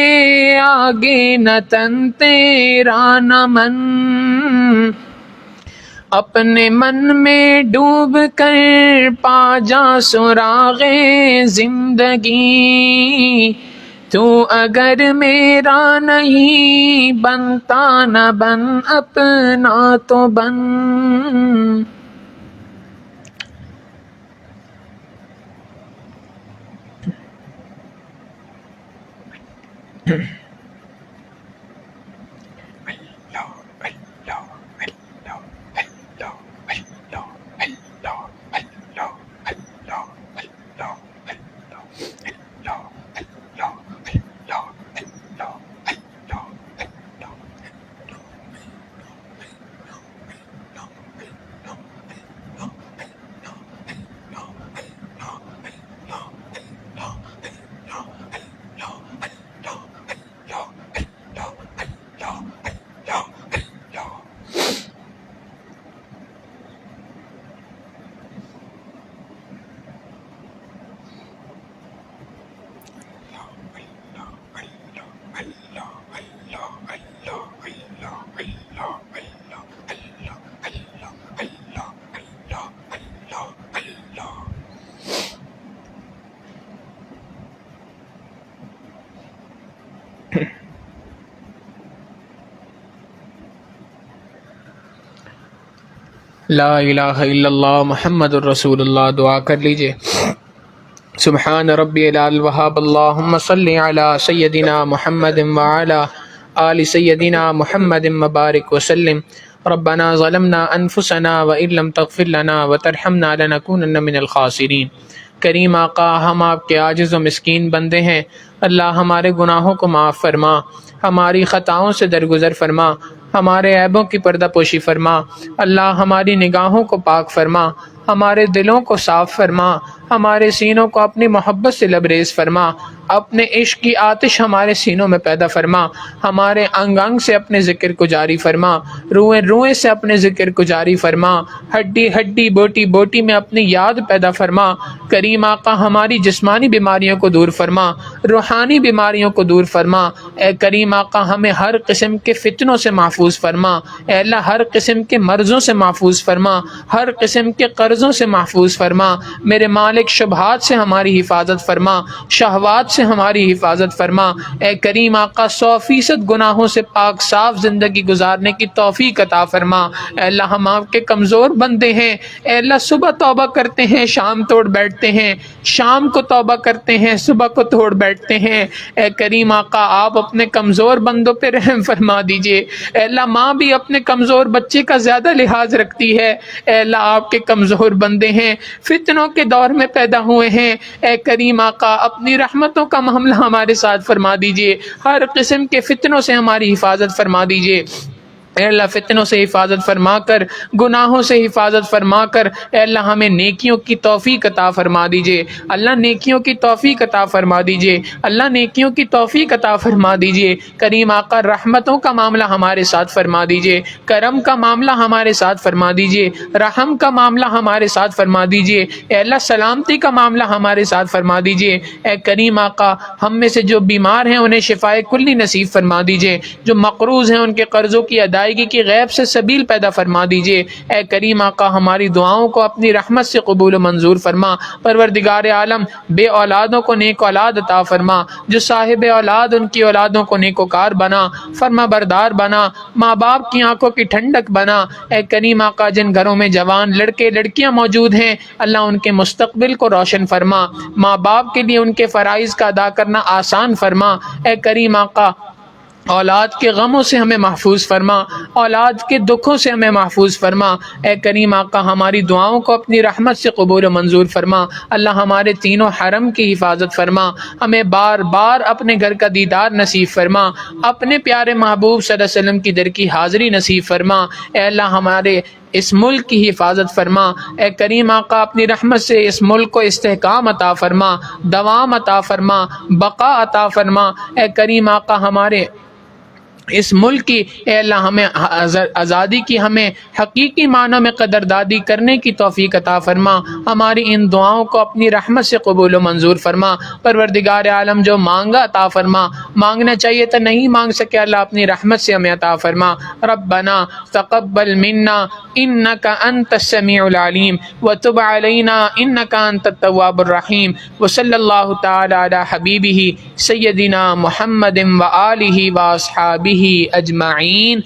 آگے نہ تن تیرا نہ من، اپنے من میں ڈوب کر پا جا سراغ زندگی، تو اگر میرا نہیں بنتا نہ بن اپنا تو بن، لا الہ الا اللہ محمد الرسول اللہ. دعا کر لیجئے. سبحان ربی العلی الوہاب اللہم صلی علی سیدنا محمد وعلی آل سیدنا محمد مبارک وسلم. ربنا ظلمنا انفسنا وان لم تغفر لنا وترحمنا لنکونن من الخاسرین. کریم آقا، ہم آپ کے عاجز و مسکین بندے ہیں. اللہ ہمارے گناہوں کو معاف فرما، ہماری خطاؤں سے درگزر فرما، ہمارے عیبوں کی پردہ پوشی فرما. اللہ ہماری نگاہوں کو پاک فرما، ہمارے دلوں کو صاف فرما، ہمارے سینوں کو اپنی محبت سے لبریز فرما. اپنے عشق کی آتش ہمارے سینوں میں پیدا فرما، ہمارے انگ انگ سے اپنے ذکر کو جاری فرما، روئیں روئیں سے اپنے ذکر کو جاری فرما، ہڈی ہڈی بوٹی بوٹی میں اپنی یاد پیدا فرما. کریم آقا، ہماری جسمانی بیماریوں کو دور فرما، روحانی بیماریوں کو دور فرما. اے کریم آقا، ہمیں ہر قسم کے فتنوں سے محفوظ فرما. اے اللہ، ہر قسم کے مرضوں سے محفوظ فرما، ہر قسم کے قرضوں سے محفوظ فرما. میرے مالک، شبہات سے ہماری حفاظت فرما، شہوات سے ہماری حفاظت فرما. اے کریم آقا، 100% گناہوں سے پاک صاف زندگی گزارنے کی توفیق عطا فرما. اے اللہ، ہم آپ کے کمزور بندے ہیں. اے اللہ، صبح توبہ کرتے ہیں، شام توڑ بیٹھتے ہیں، شام کو توبہ کرتے ہیں، صبح کو توڑ بیٹھتے ہیں. اے کریم آقا، آپ اپنے کمزور بندوں پہ رحم فرما دیجئے. اے اللہ، ماں بھی اپنے کمزور بچے کا زیادہ لحاظ رکھتی ہے. اے اللہ، آپ کے کمزور بندے ہیں، فتنوں کے دور میں پیدا ہوئے ہیں. اے کریم آقا، اپنی رحمتوں کا معاملہ ہمارے ساتھ فرما دیجئے، ہر قسم کے فتنوں سے ہماری حفاظت فرما دیجئے. اے اللہ فتنوں سے حفاظت فرما کر، گناہوں سے حفاظت فرما کر، اے اللہ ہمیں نیکیوں کی توفیق عطا فرما دیجئے، اللہ نیکیوں کی توفیق عطا فرما دیجئے، اللہ نیکیوں کی توفیق عطا فرما دیجئے۔ کریم آقا رحمتوں کا معاملہ ہمارے ساتھ فرما دیجئے، کرم کا معاملہ ہمارے ساتھ فرما دیجئے، رحم کا معاملہ ہمارے ساتھ فرما دیجئے، اے اللہ سلامتی کا معاملہ ہمارے ساتھ فرما دیجئے۔ اے کریم آقا ہم میں سے جو بیمار ہیں انہیں شفائے کلی نصیب فرما دیجئے، جو مقروض ہیں ان کے قرضوں کی ادائیگی کی غیب سے سبیل پیدا فرما دیجئے۔ اے کریم آقا ہماری دعاؤں کو اپنی رحمت سے قبول و منظور فرما۔ پروردگار عالم بے اولادوں کو نیک اولاد عطا فرما، جو صاحب اولاد ان کی اولادوں کو نیکوکار بنا، فرما بردار بنا، ماں باپ کی آنکھوں کی ٹھنڈک بنا۔ اے کریم آقا جن گھروں میں جوان لڑکے لڑکیاں موجود ہیں اللہ ان کے مستقبل کو روشن فرما، ماں باپ کے لیے ان کے فرائض کا ادا کرنا آسان فرما۔ اے کریم آقا اولاد کے غموں سے ہمیں محفوظ فرما، اولاد کے دکھوں سے ہمیں محفوظ فرما۔ اے کریم آقا ہماری دعاؤں کو اپنی رحمت سے قبول و منظور فرما، اللہ ہمارے تینوں حرم کی حفاظت فرما، ہمیں بار بار اپنے گھر کا دیدار نصیب فرما، اپنے پیارے محبوب صلی اللہ علیہ وسلم کی در کی حاضری نصیب فرما۔ اے اللہ ہمارے اس ملک کی حفاظت فرما، اے کریم آقا اپنی رحمت سے اس ملک کو استحکام عطا فرما، دوام عطا فرما، بقا عطا فرما۔ اے کریم آقا ہمارے اس ملک کی اے اللہ ہمیں آزادی کی ہمیں حقیقی معنوں میں قدردادی کرنے کی توفیق عطا فرما، ہماری ان دعاؤں کو اپنی رحمت سے قبول و منظور فرما۔ پروردگار عالم جو مانگا عطا فرما، مانگنا چاہیے تو نہیں مانگ سکے اللہ اپنی رحمت سے ہمیں عطا فرما۔ ربنا تقبل منا انک انت السمیع العلیم وتب علینا انک انت التواب الرحیم، وصلی اللہ تعالی علی حبیبہ سیدنا محمد وآلہ واصحابہ اجمعین۔